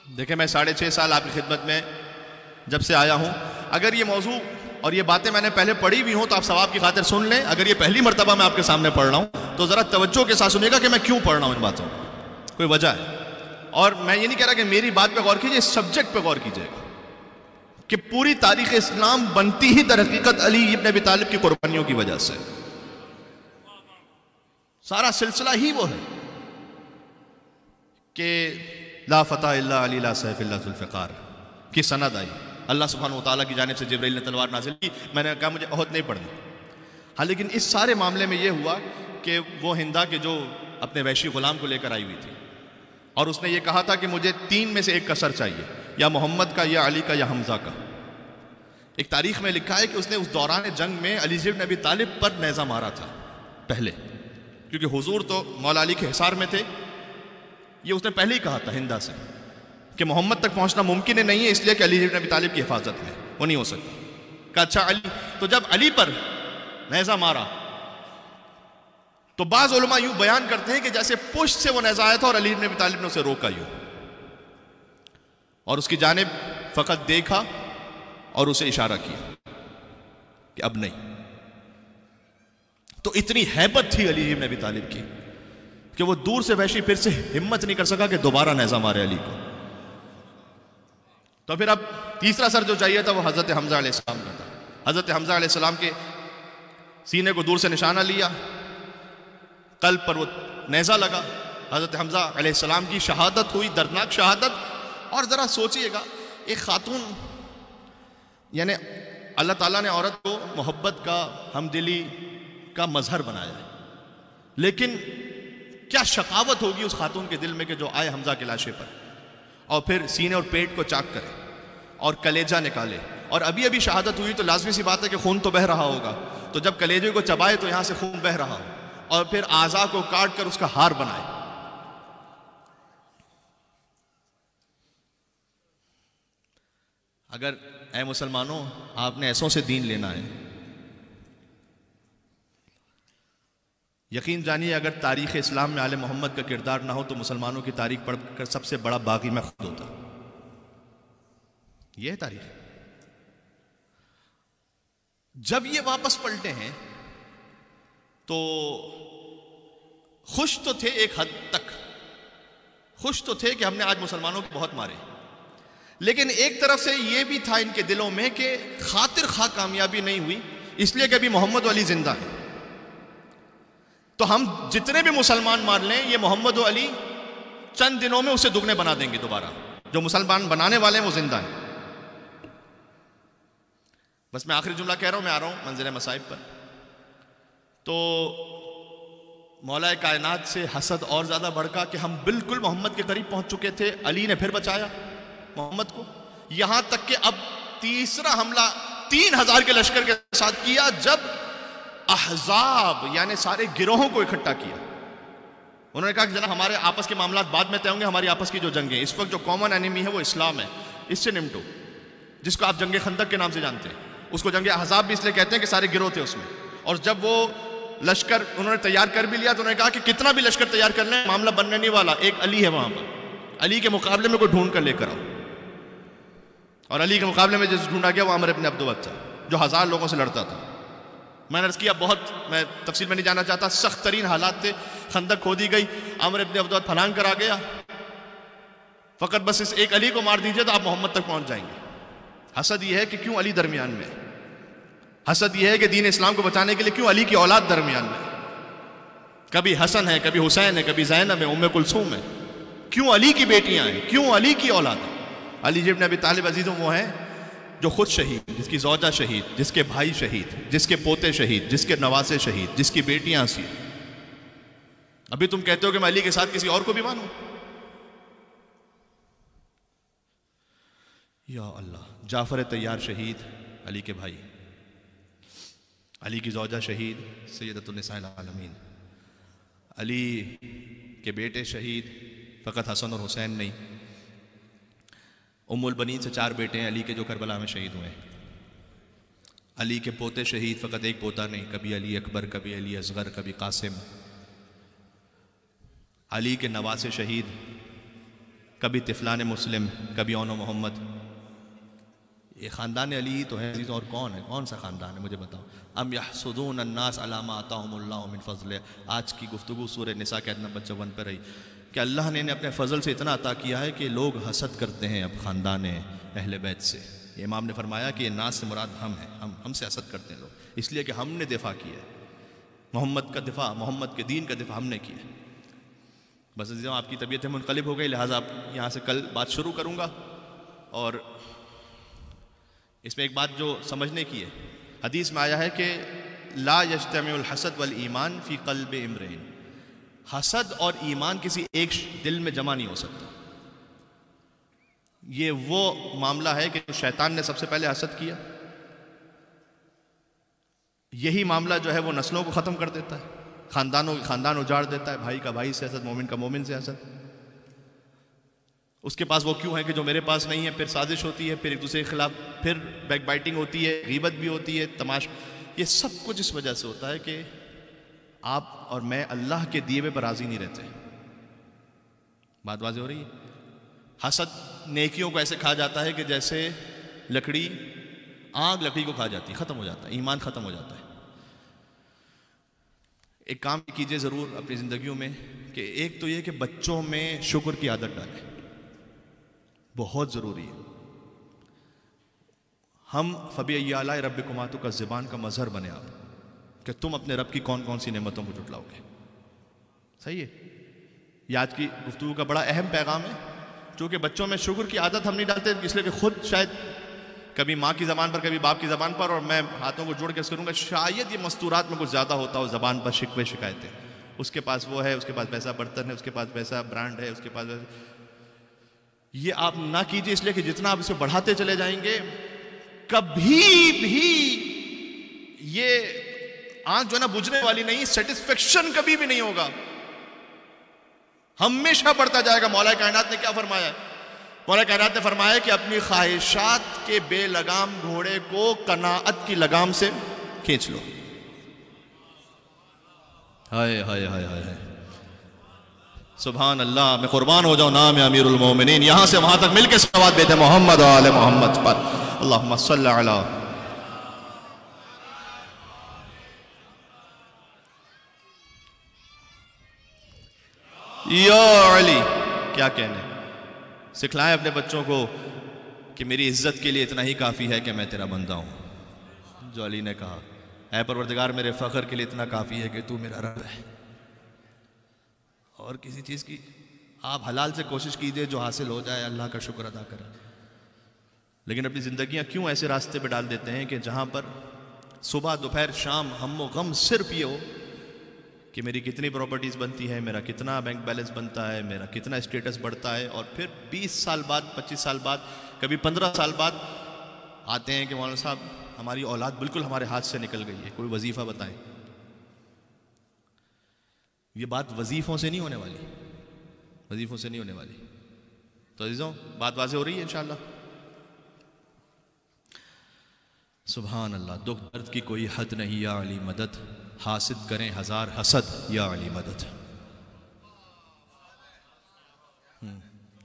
دیکھیں میں 6.5 سال آپ کی خدمت میں جب سے آیا ہوں، اگر یہ موضوع اور یہ باتیں میں نے پہلے پڑھی ہوئی ہوں تو آپ ثواب کی خاطر سن لیں. اگر یہ پہلی مرتبہ میں آپ کے سامنے پڑھ رہا ہوں تو ذرا توجہ کے ساتھ سنیے گا کہ میں کیوں پڑھ رہا ہوں ان باتوں کو, کوئی وجہ ہے. اور میں یہ نہیں کہہ رہا کہ میری بات پہ غور کیجئے, اس سبجیکٹ پہ غور کیجئے کہ پوری تاریخ اسلام بنتی ہی در حقیقت علی ابن ابی طالب کی قربانیوں کی وجہ سے. سارا سلسلہ ہی وہ ہے کہ لا فتح الا علی لا سیف الا ذوالفقار کی سند آئی. اللہ سبحانہ وتعالیٰ کی جانب سے جبرائیل نے تلوار نازل کی. میں نے کہا مجھے عہد نہیں پڑھنی. ہاں لیکن اس سارے معاملے میں یہ ہوا کہ وہ ہندا کے جو اپنے وحشی غلام کو لے کر آئی ہوئی تھی اور اس نے یہ کہا تھا کہ مجھے 3 میں سے ایک کسر چاہیے, یا محمد کا, یا علی کا, یا حمزہ کا. ایک تاریخ میں لکھا ہے کہ اس نے اس دوران جنگ میں علی بن ابی طالب پر نیزہ مارا تھا پہلے, کیونکہ حضور تو مولا علی کے حصار میں تھے. یہ اس نے پہلے ہی کہا تھا ہندا سے کہ محمد تک پہنچنا ممکن نہیں ہے, اس لیے کہ علی بن ابی طالب کی حفاظت میں وہ نہیں ہو سکتا. کہا اچھا علی. تو جب علی پر نیزہ مارا تو بعض علماء یوں بیان کرتے ہیں کہ جیسے پشت سے وہ نیزہ آیا تھا اور علی بن ابی طالب نے اسے روکا یوں اور اس کی جانب فقط دیکھا اور اسے اشارہ کیا کہ اب نہیں. تو اتنی ہیبت تھی علی بن ابی طالب کی کہ وہ دور سے وحشی پھر سے ہمت نہیں کر سکا کہ دوبارہ نیزہ مارے علی کو. تو پھر اب تیسرا سر جو چاہیے تھا وہ حضرت حمزہ علیہ السلام کا تھا. حضرت حمزہ علیہ السلام کے سینے کو دور سے نشانہ لیا, قلب پر وہ نیزہ لگا. حضرت حمزہ علیہ السلام کی شہادت ہوئی, دردناک شہادت. اور ذرا سوچئے گا, ایک خاتون, یعنی اللہ تعالیٰ نے عورت کو محبت کا, ہمدلی کا مظہر بنایا ہے, لیکن کیا شقاوت ہوگی اس خاتون کے دل میں کہ جو آئے حمزہ کے لاشے پر اور پھر سینے اور پیٹ کو چاک کرے اور کلیجہ نکالے. اور ابھی ابھی شہادت ہوئی تو لازمی سی بات ہے کہ خون تو بہہ رہا ہوگا, تو جب کلیجے کو چبائے تو یہاں سے خون بہہ رہا ہو, اور پھر اعضاء کو کاٹ کر اس کا ہار بنائے. اگر اے مسلمانوں آپ نے ایسوں سے دین لینا ہے, یقین جانیے اگر تاریخ اسلام میں آل محمد کا کردار نہ ہو تو مسلمانوں کی تاریخ پڑھ کر سب سے بڑا باغی میں خود ہوتا. یہ ہے تاریخ. جب یہ واپس پلٹے ہیں تو خوش تو تھے ایک حد تک, خوش تو تھے کہ ہم نے آج مسلمانوں کو بہت مارے, لیکن ایک طرف سے یہ بھی تھا ان کے دلوں میں کہ خاطر خواہ کامیابی نہیں ہوئی, اس لیے کہ ابھی محمد و علی زندہ ہیں. تو ہم جتنے بھی مسلمان مار لیں یہ محمد و علی چند دنوں میں اسے دگنے بنا دیں گے دوبارہ. جو مسلمان بنانے والے ہیں وہ زندہ ہیں. بس میں آخری جملہ کہہ رہا ہوں, میں آ رہا ہوں منزل مصائب پر. تو مولا کائنات سے حسد اور زیادہ بڑھا کہ ہم بالکل محمد کے قریب پہنچ چکے تھے, علی نے پھر بچایا محمد کو, یہاں تک کہ اب تیسرا حملہ 3000 کے لشکر کے ساتھ کیا جب احزاب یعنی سارے گروہوں کو اکٹھا کیا. انہوں نے کہا کہ جناب ہمارے آپس کے معاملات بعد میں طے ہوں گے, ہماری آپس کی جو جنگیں اس وقت جو کامن انیمی ہے وہ اسلام ہے, اس سے نمٹو. جس کو آپ جنگ خندق کے نام سے جانتے ہیں, اس کو جنگ احزاب بھی اس لیے کہتے ہیں کہ سارے گروہ تھے اس میں. اور جب وہ لشکر انہوں نے تیار کر بھی لیا تو انہوں نے کہا کہ کتنا بھی لشکر تیار کر لیں معاملہ بننے نہیں والا, ایک علی ہے وہاں پر, علی کے مقابلے میں کوئی ڈھونڈ کر لے کر آؤ. اور علی کے مقابلے میں جس ڈھونڈا گیا وہ عمر ابن عبدود تھا جو 1000 لوگوں سے لڑتا تھا. میں نے عرض کیا, بہت میں تفصیل میں نہیں جانا چاہتا, سخت ترین حالات تھے, خندق کھودی گئی, عمر ابن عبدود پھلانگ کر آ گیا, فقط بس اس ایک علی کو مار دیجئے تو آپ محمد تک پہنچ جائیں گے. حسد یہ ہے کہ کیوں علی درمیان میں, حسد یہ ہے کہ دین اسلام کو بچانے کے لیے کیوں علی کی اولاد درمیان میں, کبھی حسن ہے, کبھی حسین ہے, کبھی زینب ہے, ام کلثوم ہے, کیوں علی کی بیٹیاں ہیں, کیوں علی کی اولاد ہے. علی ابن ابی طالب عزیزوں وہ ہیں جو خود شہید, جس کی زوجہ شہید, جس کے بھائی شہید, جس کے پوتے شہید, جس کے نواسے شہید, جس کی بیٹیاں اسیر. ابھی تم کہتے ہو کہ میں علی کے ساتھ کسی اور کو بھی مانوں. یا اللہ, جعفر طیار شہید, علی کے بھائی, علی کی زوجہ شہید سیدۃ النساء العالمین, علی کے بیٹے شہید, فقط حسن اور حسین نہیں, ام البنین سے 4 بیٹے ہیں علی کے جو کربلا میں شہید ہوئے ہیں. علی کے پوتے شہید, فقط ایک پوتا نہیں, کبھی علی اکبر, کبھی علی اصغر, کبھی قاسم. علی کے نواسے شہید, کبھی طفلان مسلم, کبھی اون و محمد. یہ خاندان علی تو ہے عزیزوں، اور کون ہے؟ کون سا خاندان ہے مجھے بتاؤ؟ ام یحسدون الناس علی ما آتاہم اللہ من فضلہ. آج کی گفتگو سورہ نساء کے آیت نمبر 54 پہ رہی کہ اللہ نے انہیں اپنے فضل سے اتنا عطا کیا ہے کہ لوگ حسد کرتے ہیں اب خاندان اہل بیت سے. یہ امام نے فرمایا کہ ناس سے مراد ہم ہیں، ہم سے حسد کرتے ہیں لوگ، اس لیے کہ ہم نے دفاع کیا ہے محمد کا دفاع، محمد کے دین کا دفاع ہم نے کیا ہے. بس عزیزوں آپ کی طبیعتیں منقلب ہو گئی، لہٰذا آپ یہاں سے کل بات شروع کروں گا. اور اس میں ایک بات جو سمجھنے کی ہے، حدیث میں آیا ہے کہ لا یجتمع الحسد والایمان فی قلب امرئ، حسد اور ایمان کسی ایک دل میں جمع نہیں ہو سکتا. یہ وہ معاملہ ہے کہ شیطان نے سب سے پہلے حسد کیا، یہی معاملہ جو ہے وہ نسلوں کو ختم کر دیتا ہے، خاندانوں کے خاندان اجاڑ دیتا ہے، بھائی کا بھائی سے حسد، مومن کا مومن سے حسد. اس کے پاس وہ کیوں ہے کہ جو میرے پاس نہیں ہے، پھر سازش ہوتی ہے، پھر ایک دوسرے کے خلاف پھر بیک بائٹنگ ہوتی ہے، غیبت بھی ہوتی ہے، تماش. یہ سب کچھ اس وجہ سے ہوتا ہے کہ آپ اور میں اللہ کے دیے پر راضی نہیں رہتے. بات واضح ہو رہی ہے؟ حسد نیکیوں کو ایسے کھا جاتا ہے کہ جیسے لکڑی، آگ لکڑی کو کھا جاتی ہے، ختم ہو جاتا ہے، ایمان ختم ہو جاتا ہے. ایک کام کیجئے ضرور اپنی زندگیوں میں کہ ایک تو یہ کہ بچوں میں شکر کی عادت ڈالیں، بہت ضروری ہے. ہم فبأي آلاء ربكما تكذبان کا مظہر بنے آپ کہ تم اپنے رب کی کون کون سی نعمتوں کو جھٹلاؤ گے. صحیح ہے؟ یہ آج کی گفتگو کا بڑا اہم پیغام ہے. چونکہ بچوں میں شکر کی عادت ہم نہیں ڈالتے اس لیے کہ خود شاید کبھی ماں کی زبان پر کبھی باپ کی زبان پر، اور میں ہاتھوں کو جوڑ کے کروں گا، شاید یہ مستورات میں کچھ زیادہ ہوتا ہو زبان پر شکوے شکایتیں. اس کے پاس وہ ہے، اس کے پاس ویسا برتن ہے، اس کے پاس ویسا برانڈ ہے، اس کے پاس ویسا. یہ آپ نہ کیجئے، اس لیے کہ جتنا آپ اسے بڑھاتے چلے جائیں گے کبھی بھی یہ آنکھ جو ہے نا بجھنے والی نہیں، سیٹسفیکشن کبھی بھی نہیں ہوگا، ہمیشہ بڑھتا جائے گا. مولا کائنات نے کیا فرمایا ہے؟ مولا کائنات نے فرمایا کہ اپنی خواہشات کے بے لگام گھوڑے کو قناعت کی لگام سے کھینچ لو. ہائے ہائے ہائے ہائے، سبحان اللہ. میں قربان ہو جاؤں نام امیر المومنین. یہاں سے وہاں تک مل کے صلوات بھیجیں محمد و آل محمد پر. اللہم صلی علی. یا علی. کیا کہنے، سکھلائیں اپنے بچوں کو کہ میری عزت کے لیے اتنا ہی کافی ہے کہ میں تیرا بندہ ہوں. جو علی نے کہا، اے پروردگار میرے فخر کے لیے اتنا کافی ہے کہ تو میرا رب ہے. اور کسی چیز کی آپ حلال سے کوشش کیجئے، جو حاصل ہو جائے اللہ کا شکر ادا کریں. لیکن اپنی زندگیاں کیوں ایسے راستے پہ ڈال دیتے ہیں کہ جہاں پر صبح دوپہر شام ہم و غم صرف یہ ہو کہ میری کتنی پراپرٹیز بنتی ہے، میرا کتنا بینک بیلنس بنتا ہے، میرا کتنا اسٹیٹس بڑھتا ہے. اور پھر 20 سال بعد، 25 سال بعد، کبھی 15 سال بعد آتے ہیں کہ مولانا صاحب ہماری اولاد بالکل ہمارے ہاتھ سے نکل گئی ہے، کوئی وظیفہ بتائیں. یہ بات وظیفوں سے نہیں ہونے والی، وظیفوں سے نہیں ہونے والی. تو عزیزوں بات واضح ہو رہی ہے انشاءاللہ. سبحان اللہ. دکھ درد کی کوئی حد نہیں یا علی مدد، حاسد کریں ہزار حسد یا علی مدد.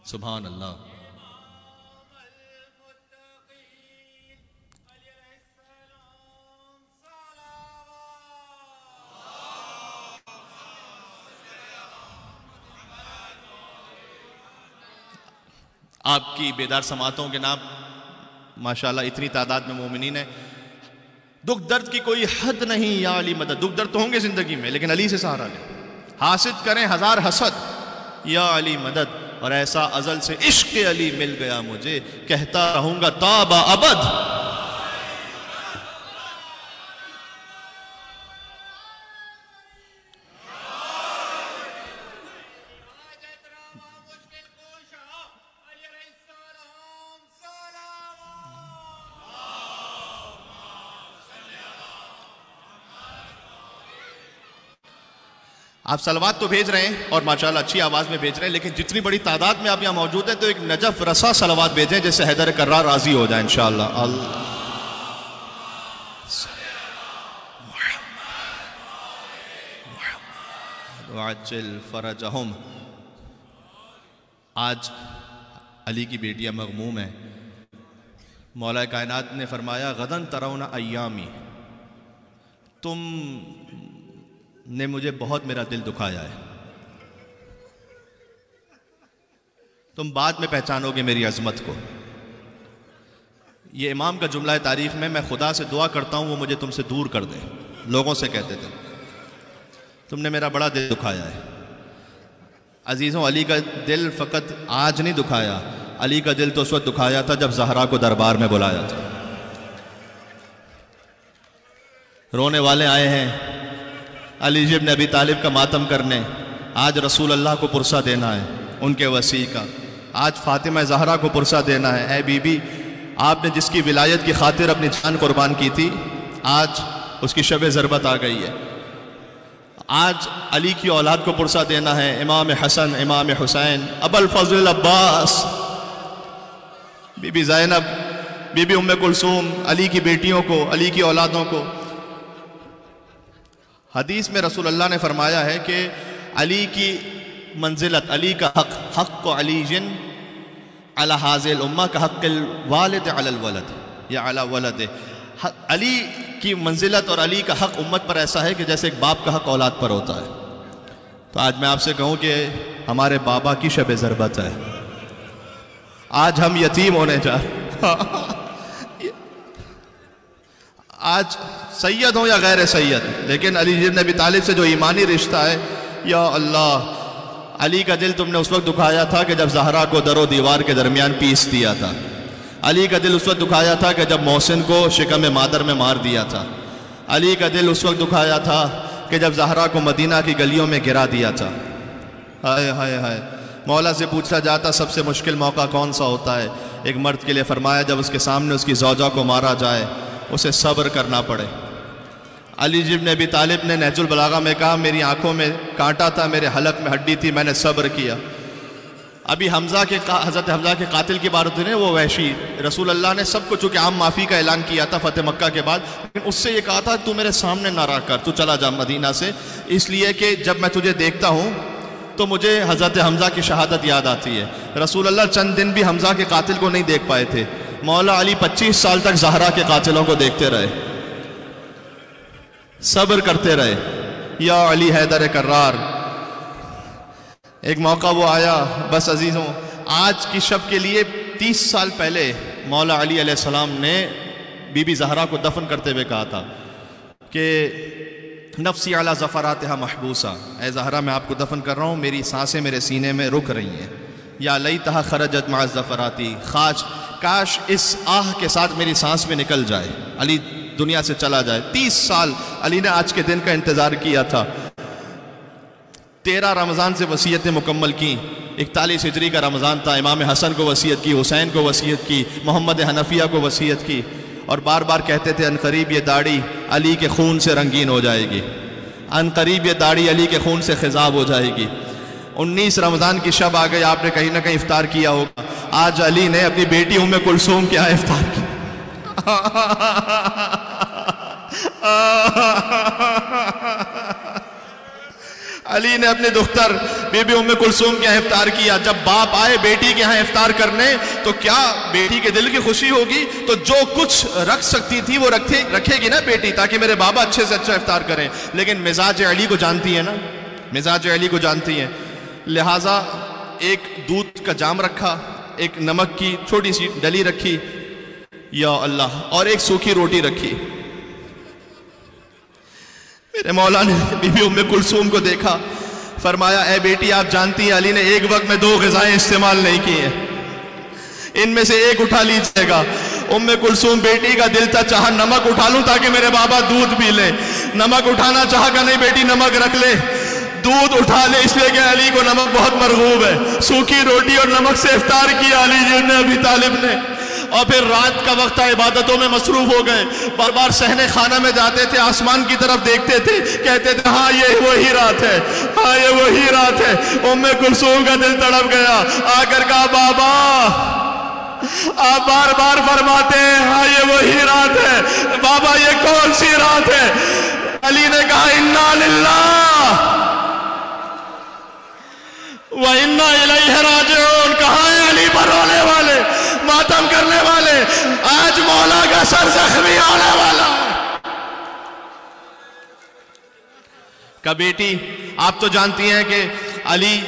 سبحان اللہ. آپ کی بیدار سماعتوں کے نام ماشاءاللہ اتنی تعداد میں مومنین ہیں. دکھ درد کی کوئی حد نہیں یا علی مدد. دکھ درد تو ہوں گے زندگی میں لیکن علی سے سہارا لیں. حاسد کریں ہزار حسد یا علی مدد. اور ایسا ازل سے عشق علی مل گیا مجھے، کہتا رہوں گا تا با ابد. آپ صلوات تو بھیج رہے ہیں اور ماشاءاللہ اچھی آواز میں بھیج رہے ہیں، لیکن جتنی بڑی تعداد میں آپ یہاں موجود ہیں تو ایک نجف رسا صلوات بھیجیں جس سے حیدر کرار راضی ہو جائے انشاءاللہ. وعجل فرجہم. آج علی کی بیٹیاں مغموم ہیں، مولا کائنات نے فرمایا غدن ترون ایامی، تم نے مجھے بہت میرا دل دکھایا ہے، تم بعد میں پہچانو گے میری عظمت کو۔ یہ امام کا جملہ ہے تاریخ میں خدا سے دعا کرتا ہوں وہ مجھے تم سے دور کر دے۔ لوگوں سے کہتے تھے تم نے میرا بڑا دل دکھایا ہے۔ عزیزوں، علی کا دل فقط آج نہیں دکھایا، علی کا دل تو اس وقت دکھایا تھا جب زہرا کو دربار میں بلایا تھا۔ رونے والے آئے ہیں علی ابن ابی طالب کا ماتم کرنے، آج رسول اللہ کو پرسہ دینا ہے ان کے وصی کا، آج فاطمہ زہرا کو پرسہ دینا ہے۔ اے بی بی، آپ نے جس کی ولایت کی خاطر اپنی جان قربان کی تھی، آج اس کی شب ضربت آ گئی ہے۔ آج علی کی اولاد کو پرسہ دینا ہے، امام حسن، امام حسین، ابو الفضل عباس، بی بی زینب، بی بی ام کلثوم، علی کی بیٹیوں کو، علی کی اولادوں کو۔ حدیث میں رسول اللہ نے فرمایا ہے کہ علی کی منزلت، علی کا حق، حق علی علی حاضر الامہ کا حق الوالد علی الولد یا علی ولد۔ علی کی منزلت اور علی کا حق امت پر ایسا ہے کہ جیسے ایک باپ کا حق اولاد پر ہوتا ہے۔ تو آج میں آپ سے کہوں کہ ہمارے بابا کی شب ضربت ہے، آج ہم یتیم ہونے جا رہے ہیں۔ آج سید ہوں یا غیر سید، لیکن علی ابن ابی طالب سے جو ایمانی رشتہ ہے، یا اللہ، علی کا دل تم نے اس وقت دکھایا تھا کہ جب زہرا کو در و دیوار کے درمیان پیس دیا تھا۔ علی کا دل اس وقت دکھایا تھا کہ جب محسن کو شکم مادر میں مار دیا تھا۔ علی کا دل اس وقت دکھایا تھا کہ جب زہرا کو مدینہ کی گلیوں میں گرا دیا تھا۔ ہائے ہائے ہائے، مولا سے پوچھا جاتا سب سے مشکل موقع کون سا ہوتا ہے؟ ایک مرد کے لیے فرمایا جب اس کے سامنے اس کی زوجہ کو مارا جائے، اسے صبر کرنا پڑے۔ علی ابن ابی طالب نے نہج البلاغہ میں کہا میری آنکھوں میں کانٹا تھا، میرے حلق میں ہڈی تھی، میں نے صبر کیا۔ ابھی حضرت حمزہ کے قاتل کی بات ہوئی، وہ وحشی، رسول اللہ نے سب کو چونکہ عام معافی کا اعلان کیا تھا فتح مکہ کے بعد، لیکن اس سے یہ کہا تھا تو میرے سامنے نہ رہا کر، تو چلا جا مدینہ سے، اس لیے کہ جب میں تجھے دیکھتا ہوں تو مجھے حضرت حمزہ کی شہادت یاد آتی ہے۔ رسول اللہ چند دن بھی حمزہ کے قاتل کو نہیں دیکھ پائے تھے، مولا علی 25 سال تک زہرا کے قاتلوں کو دیکھتے رہے، صبر کرتے رہے۔ یا علی حیدر کرار، ایک موقع وہ آیا، بس عزیزوں، آج کی شب کے لیے 30 سال پہلے مولا علی علیہ السلام نے بی بی زہرا کو دفن کرتے ہوئے کہا تھا کہ نفسی علی زفراتہا محبوسہ، اے زہرا میں آپ کو دفن کر رہا ہوں، میری سانسیں میرے سینے میں رک رہی ہیں۔ یا لیتہا خرجت مع الزفراتی، کاش اس آہ کے ساتھ میری سانس میں نکل جائے، علی دنیا سے چلا جائے۔ 30 سال علی نے آج کے دن کا انتظار کیا تھا۔ 13 رمضان سے وصیتیں مکمل کی، 41 ہجری کا رمضان تھا، امام حسن کو وصیت کی، حسین کو وصیت کی، محمد حنفیہ کو وصیت کی، اور بار بار کہتے تھے عنقریب یہ داڑھی علی کے خون سے رنگین ہو جائے گی، عنقریب یہ داڑھی علی کے خون سے خضاب ہو جائے گی۔ 19 رمضان کی شب آ گئی، آپ نے کہیں نہ کہیں افطار کیا ہوگا، آج علی نے اپنی بیٹی ام کلثوم کے یہاں افطار کیا۔ علی نے اپنے دختر بی بی ام کلثوم کے یہاں افطار کیا۔ جب باپ آئے بیٹی کے یہاں افطار کرنے تو کیا بیٹی کے دل کی خوشی ہوگی؟ تو جو کچھ رکھ سکتی تھی وہ رکھے گی نا بیٹی، تاکہ میرے بابا اچھے سے اچھا افطار کریں، لیکن مزاج علی کو جانتی ہے نا، مزاج علی کو جانتی ہیں، لہٰذا ایک دودھ کا جام رکھا، ایک نمک کی چھوٹی سی ڈلی رکھی، یا اللہ، اور ایک سوکھی روٹی رکھی۔ میرے مولا نے بی بی ام کلثوم کو دیکھا، فرمایا اے بیٹی آپ جانتی ہیں علی نے ایک وقت میں 2 غذائیں استعمال نہیں کی ہیں، ان میں سے ایک اٹھا لیجئے گا۔ ام کلثوم بیٹی کا دل تھا، چاہا نمک اٹھا لوں تاکہ میرے بابا دودھ پی لے، نمک اٹھانا چاہا کہ نہیں بیٹی نمک رکھ لے، دودھ اٹھا لے، اس لیے کہ علی کو نمک بہت مرغوب ہے۔ سوکھی روٹی اور نمک سے افطار کیا علی ابن ابی طالب نے، اور پھر رات کا وقت عبادتوں میں مصروف ہو گئے، بار بار صحن خانہ میں جاتے تھے، آسمان کی طرف دیکھتے تھے، کہتے تھے ہاں یہ وہی رات ہے، ہاں یہ وہی رات ہے۔ ام کلثوم کا دل تڑپ گیا، آ کر کہا بابا، آپ بار بار فرماتے ہیں ہاں یہ وہی رات ہے، بابا یہ کون سی رات ہے؟ علی نے کہا انا للہ وَإِنَّا إِلَيْهِ رَاجِعُونَ، کہاں ہیں علی پر رونے والے؟ ختم کرنے والے، آج مولا کا سر زخمی ہونے والا ہے۔ کہ بیٹی آپ تو جانتی ہیں کہ علی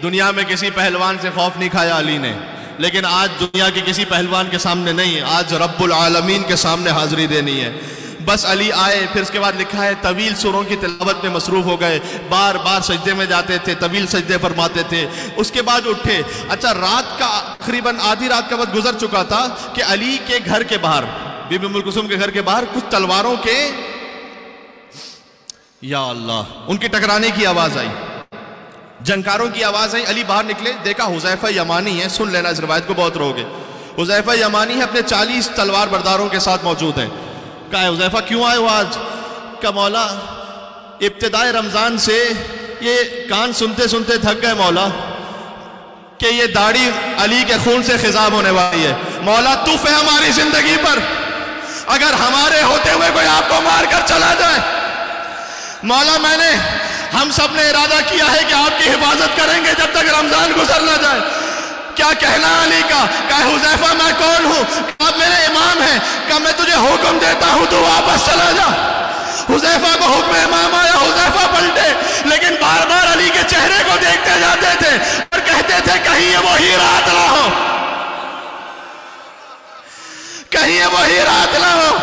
دنیا میں کسی پہلوان سے خوف نہیں کھایا علی نے، لیکن آج دنیا کے کسی پہلوان کے سامنے نہیں، آج رب العالمین کے سامنے حاضری دینی ہے۔ بس علی آئے، پھر اس کے بعد لکھا ہے طویل سوروں کی تلاوت میں مصروف ہو گئے، بار بار سجدے میں جاتے تھے، طویل سجدے فرماتے تھے، اس کے بعد اٹھے۔ اچھا رات کا تقریباً آدھی رات کا وقت گزر چکا تھا کہ علی کے گھر کے باہر، بی بی ام کلثوم کے گھر کے باہر کچھ تلواروں کے یا اللہ ان کی ٹکرانے کی آواز آئی، جنگاروں کی آواز آئی۔ علی باہر نکلے، دیکھا حذیفہ یمانی ہے، سن لینا اس روایت کو بہت رہو گے، حذیفہ یمانی ہے اپنے 40 تلوار برداروں کے ساتھ موجود ہیں۔ کہا ہے حذیفہ کیوں آئے ہو آج؟ کہ مولا ابتدائے رمضان سے یہ کان سنتے سنتے تھک گئے مولا، کہ یہ داڑھی علی کے خون سے خضاب ہونے والی ہے، مولا توف ہے ہماری زندگی پر، اگر ہمارے ہوتے ہوئے کوئی آپ کو مار کر چلا جائے، مولا ہم سب نے ارادہ کیا ہے کہ آپ کی حفاظت کریں گے جب تک رمضان گزر نہ جائے۔ کیا کہنا علی کا؟ کہا حذیفہ میں کون ہوں؟ آپ میرے امام ہیں، کہ میں تجھے حکم دیتا ہوں تو واپس چلا جا۔ حذیفہ کو حکم امام آیا، حذیفہ پلٹے، لیکن بار بار علی کے چہرے کو دیکھتے جاتے تھے اور کہتے تھے کہیں یہ وہی رات نہ ہو، کہیں یہ وہی رات نہ ہو۔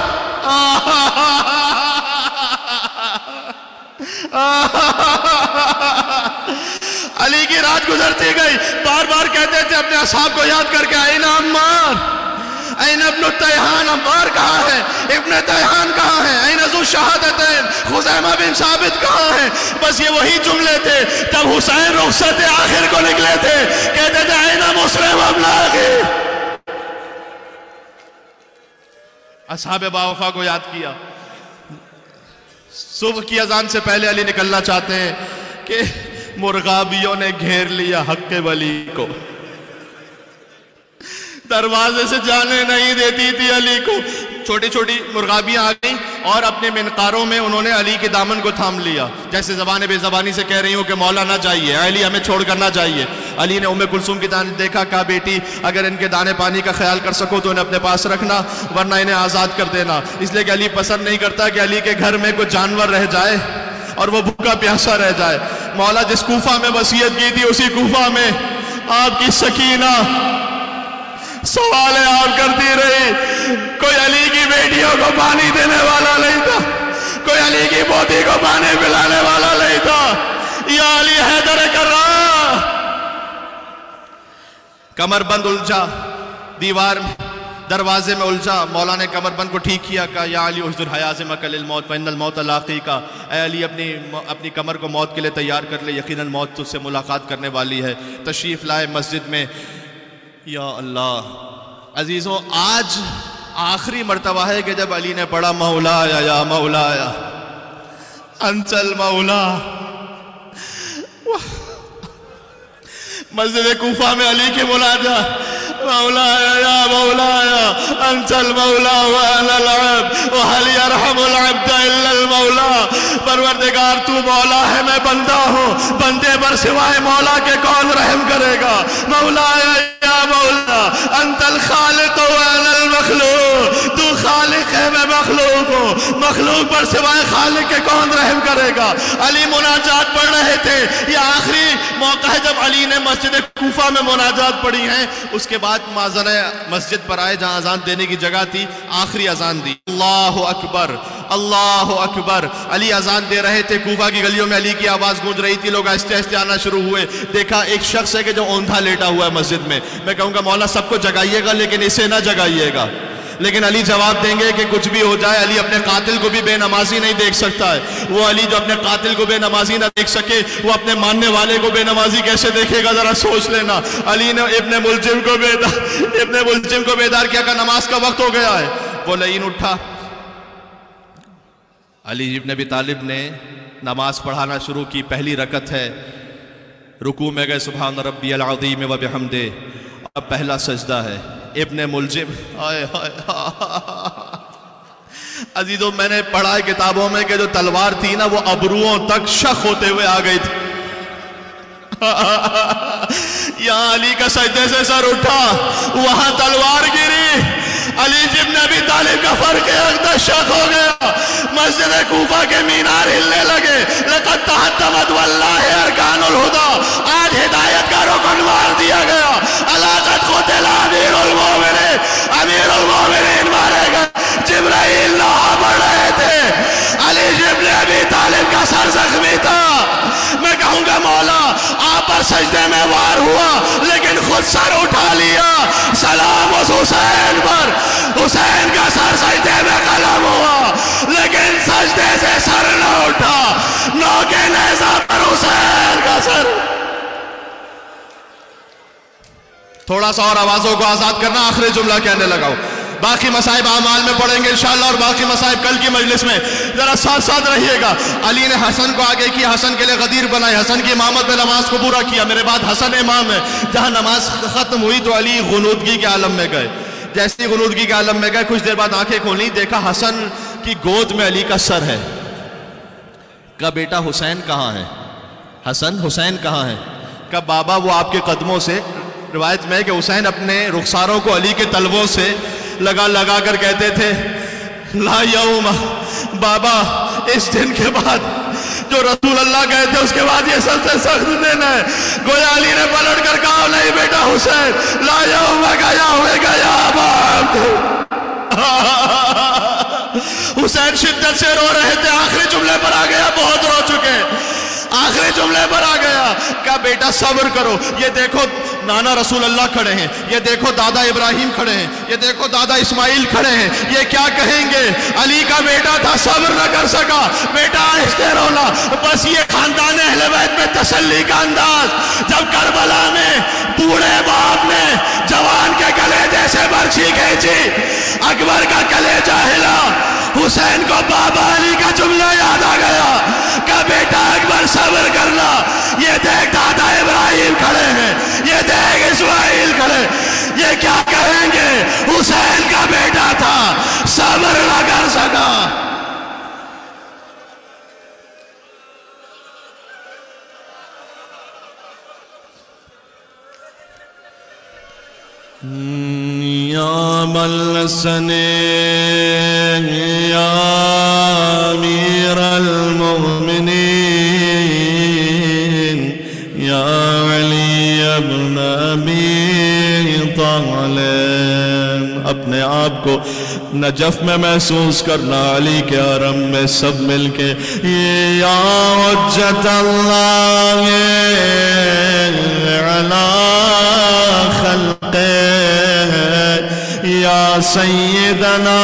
علی کی رات گزرتی گئی، بار بار کہتے تھے اپنے اصحاب کو یاد کر کے این عمار، این ابن التیحان، عمار کہاں ہے؟ ابن تیحان کہاں ہے؟ این ذو الشہادتین، خزیمہ بن ثابت کہاں ہے؟ بس یہ وہی جملے تھے۔ جب حسین رخصت آخر کو نکلے تھے کہتے تھے این مسلم ابن اخی۔ اصحاب باوفا کو یاد کیا۔ صبح کی اذان سے پہلے علی نکلنا چاہتے ہیں کہ مرغابیوں نے گھیر لیا حق ولی کو، دروازے سے جانے نہیں دیتی تھی علی کو۔ چھوٹی چھوٹی مرغابیاں آ گئیں اور اپنے منقاروں میں انہوں نے علی کے دامن کو تھام لیا، جیسے زبان بے زبانی سے کہہ رہی ہوں کہ مولا نہ جائیے، علی ہمیں چھوڑ کر نہ جائیے۔ علی نے ام کلثوم کی جانب دیکھا، کہا بیٹی اگر ان کے دانے پانی کا خیال کر سکو تو انہیں اپنے پاس رکھنا، ورنہ انہیں آزاد کر دینا۔ اس لیے کہ علی پسند نہیں کرتا کہ علی کے گھر میں کوئی جانور رہ جائے اور وہ بھوکا پیاسا رہ جائے۔ مولا جس کوفہ میں وصیت کی تھی اسی کوفہ میں آپ کی سکینہ سوالیں آپ کرتی رہی۔ کوئی علی کی بیٹیوں کو پانی دینے والا نہیں تھا، کوئی علی کی پوتی کو پانی پلانے والا نہیں تھا۔ یا علی حیدر کرام، کمر بند الجھا، دیوار دروازے میں الجھا، مولا نے کمر بند کو ٹھیک کیا، کہا یا علی احضر حیازمک للموت فإن الموت لاقیک، اے علی اپنی کمر کو موت کے لیے تیار کر لے، یقیناً موت تجھ سے ملاقات کرنے والی ہے۔ تشریف لائے مسجد میں۔ یا اللہ عزیزوں، آج آخری مرتبہ ہے کہ جب علی نے پڑھا مولایا یا مولایا انت المولا، مسجد کوفہ میں علی کی مناجا، مولایا یا مولایا انت المولا وانا العبد وهل يرحم العبد الا المولا۔ پروردگار تو مولا ہے، میں بندہ ہوں، بندے پر سوائے مولا کے کون رحم کرے گا؟ مولایا یا مولا انت الخالق وانا المخلوق، تو خالق ہے میں مخلوق ہوں، مخلوق پر سوائے خالق کے کون رحم کرے گا؟ علی مناجات پڑھ رہے تھے، یہ آخری موقع ہے جب علی نے مسجد کوفہ میں مناجات پڑھی ہیں۔ اس کے بعد مازن مسجد پر آئے جہاں اذان دینے کی جگہ تھی، آخری اذان دی، اللہ اکبر اللہ اکبر۔ علی اذان دے رہے تھے، کوفہ کی گلیوں میں علی کی آواز گونج رہی تھی، لوگ آہستہ آہستہ آنا شروع ہوئے۔ دیکھا ایک شخص ہے کہ جو اوندھا لیٹا ہوا ہے مسجد میں، میں کہوں گا مولا سب کو جگائیے گا لیکن اسے نہ جگائیے گا، لیکن علی جواب دیں گے کہ کچھ بھی ہو جائے علی اپنے قاتل کو بھی بے نمازی نہیں دیکھ سکتا ہے۔ وہ علی جو اپنے قاتل کو بے نمازی نہ دیکھ سکے، وہ اپنے ماننے والے کو بے نمازی کیسے دیکھے گا؟ ذرا سوچ لینا۔ علی نے ابن ملجم کو بیدار کیا کہ نماز کا وقت ہو گیا ہے۔ وہ لعین اٹھا، علی ابن ابی طالب نے نماز پڑھانا شروع کی۔ پہلی رکعت ہے، رکوع میں گئے سبحان ربی العظیم و بحمدہ، اب پہلا سجدہ ہے۔ ابن ملجم عزیزوں، میں نے پڑھا ہے کتابوں میں کہ جو تلوار تھی نا وہ ابروؤں تک شخ ہوتے ہوئے آ گئی تھی۔ یہاں علی کا سجدے سے سر اٹھا، وہاں تلوار گری، علی ابن ابی طالب کا فرق اقدس شک ہو گیا، مسجد کوفہ کے مینار ہلنے لگے، لقد تحطمت واللہ ارکان الہدی، آج ہدایت کا رکن مار دیا گیا، علاقت قتل امیر المومنین مارے گئے، جبرائیل لوہا بڑھ رہے تھے، علی ابن ابی طالب کا سر زخمی تھا۔ میں کہوں گا مولا آپ پر سجدے میں وار ہوا لیکن خود سر اٹھا لیا، سلام اس حسین پر، حسین کا سر سجدے میں قلم ہوا لیکن سجدے سے سر نہ اٹھا، نوکے نیزہ پر حسین کا سر۔ تھوڑا سا اور آوازوں کو آزاد کرنا، آخری جملہ کہنے لگا ہوں، باقی مصائب اعمال میں پڑھیں گے انشاءاللہ، اور باقی مصائب کل کی مجلس میں، ذرا ساتھ ساتھ رہیے گا۔ علی نے حسن کو آگے کیا، حسن کے لئے غدیر بنائے، حسن کی امامت میں نماز کو پورا کیا، میرے بعد حسن امام ہے۔ جہاں نماز ختم ہوئی تو علی غنودگی کے عالم میں گئے، جیسی غنودگی کے عالم میں گئے کچھ دیر بعد آنکھیں کھولی، دیکھا حسن کی گود میں علی کا سر ہے۔ کہا بیٹا حسین کہاں ہے؟ حسین کہاں ہے؟ کہا بابا وہ آپ کے قدموں سے، روایت میں کہ حسین اپنے رخساروں کو علی کے تلووں سے لگا کر کہتے تھے لا یوم، بابا اس دن کے بعد جو رسول اللہ گئے تھے اس کے بعد یہ سب سے سخت دن ہے۔ گویا علی نے پلٹ کر کہا نہیں بیٹا حسین، لا یوم گیا باب۔ حسین شدت سے رو رہے تھے، آخری جملے پر آ گیا، بہت رو چکے، آخری جملے پر آ گیا، کہا بیٹا صبر کرو، یہ دیکھو نانا رسول اللہ کھڑے ہیں، یہ دیکھو دادا ابراہیم کھڑے ہیں، یہ دیکھو دادا اسماعیل کھڑے ہیں، یہ کیا کہیں گے؟ علی کا بیٹا تھا، صبر نہ کر سکا، بیٹا آہستہ رونا، بس یہ خاندان اہل بیت میں تسلی کا انداز۔ جب کربلا میں بوڑھے باپ نے جوان کے گلے جیسے برچھی کھینچی، اکبر کا کلیجہ ہلا، حسین کو بابا علی کا جملہ یاد آ گیا کہ بیٹا اکبر صبر کرنا، یہ دیکھ دادا ابراہیم کھڑے ہیں، یہ دیکھ اسماعیل کھڑے، یہ کیا کہیں گے؟ حسین کا بیٹا تھا، صبر نہ کر سکا۔ یا ملسن یا امیر المؤمنین یا علی ابن ابی طالب، اپنے آپ کو نجف میں محسوس کرنا، علی کے حرم میں سب مل کے یا حجت اللہ علی خلقہ یا سیدنا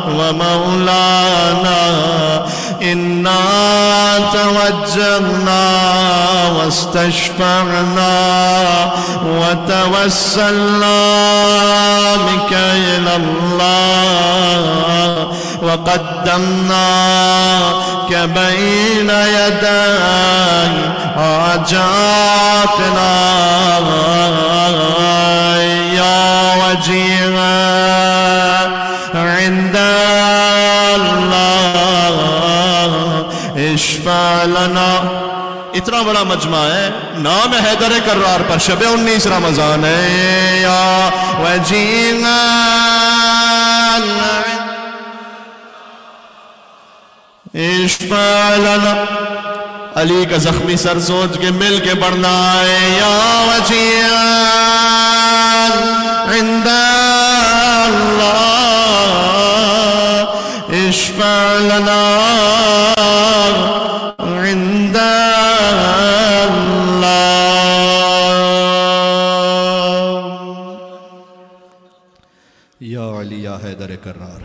و مولانا انا توجہنا واستشفعنا وتوسلنا بك إلى الله وقدمناك بين يدي حاجاتنا يا وجيها عند الله اشفع لنا۔ اتنا بڑا مجمع ہے، نام حیدر کرار پر، شب 19 رمضان ہے، یا وجینا اشفع لنا، علی کا زخمی سر سوچ کے مل کے پڑھنا ہے، یا وجینا عند اللہ اشفع لنا عند یا علی یا حیدر کرار۔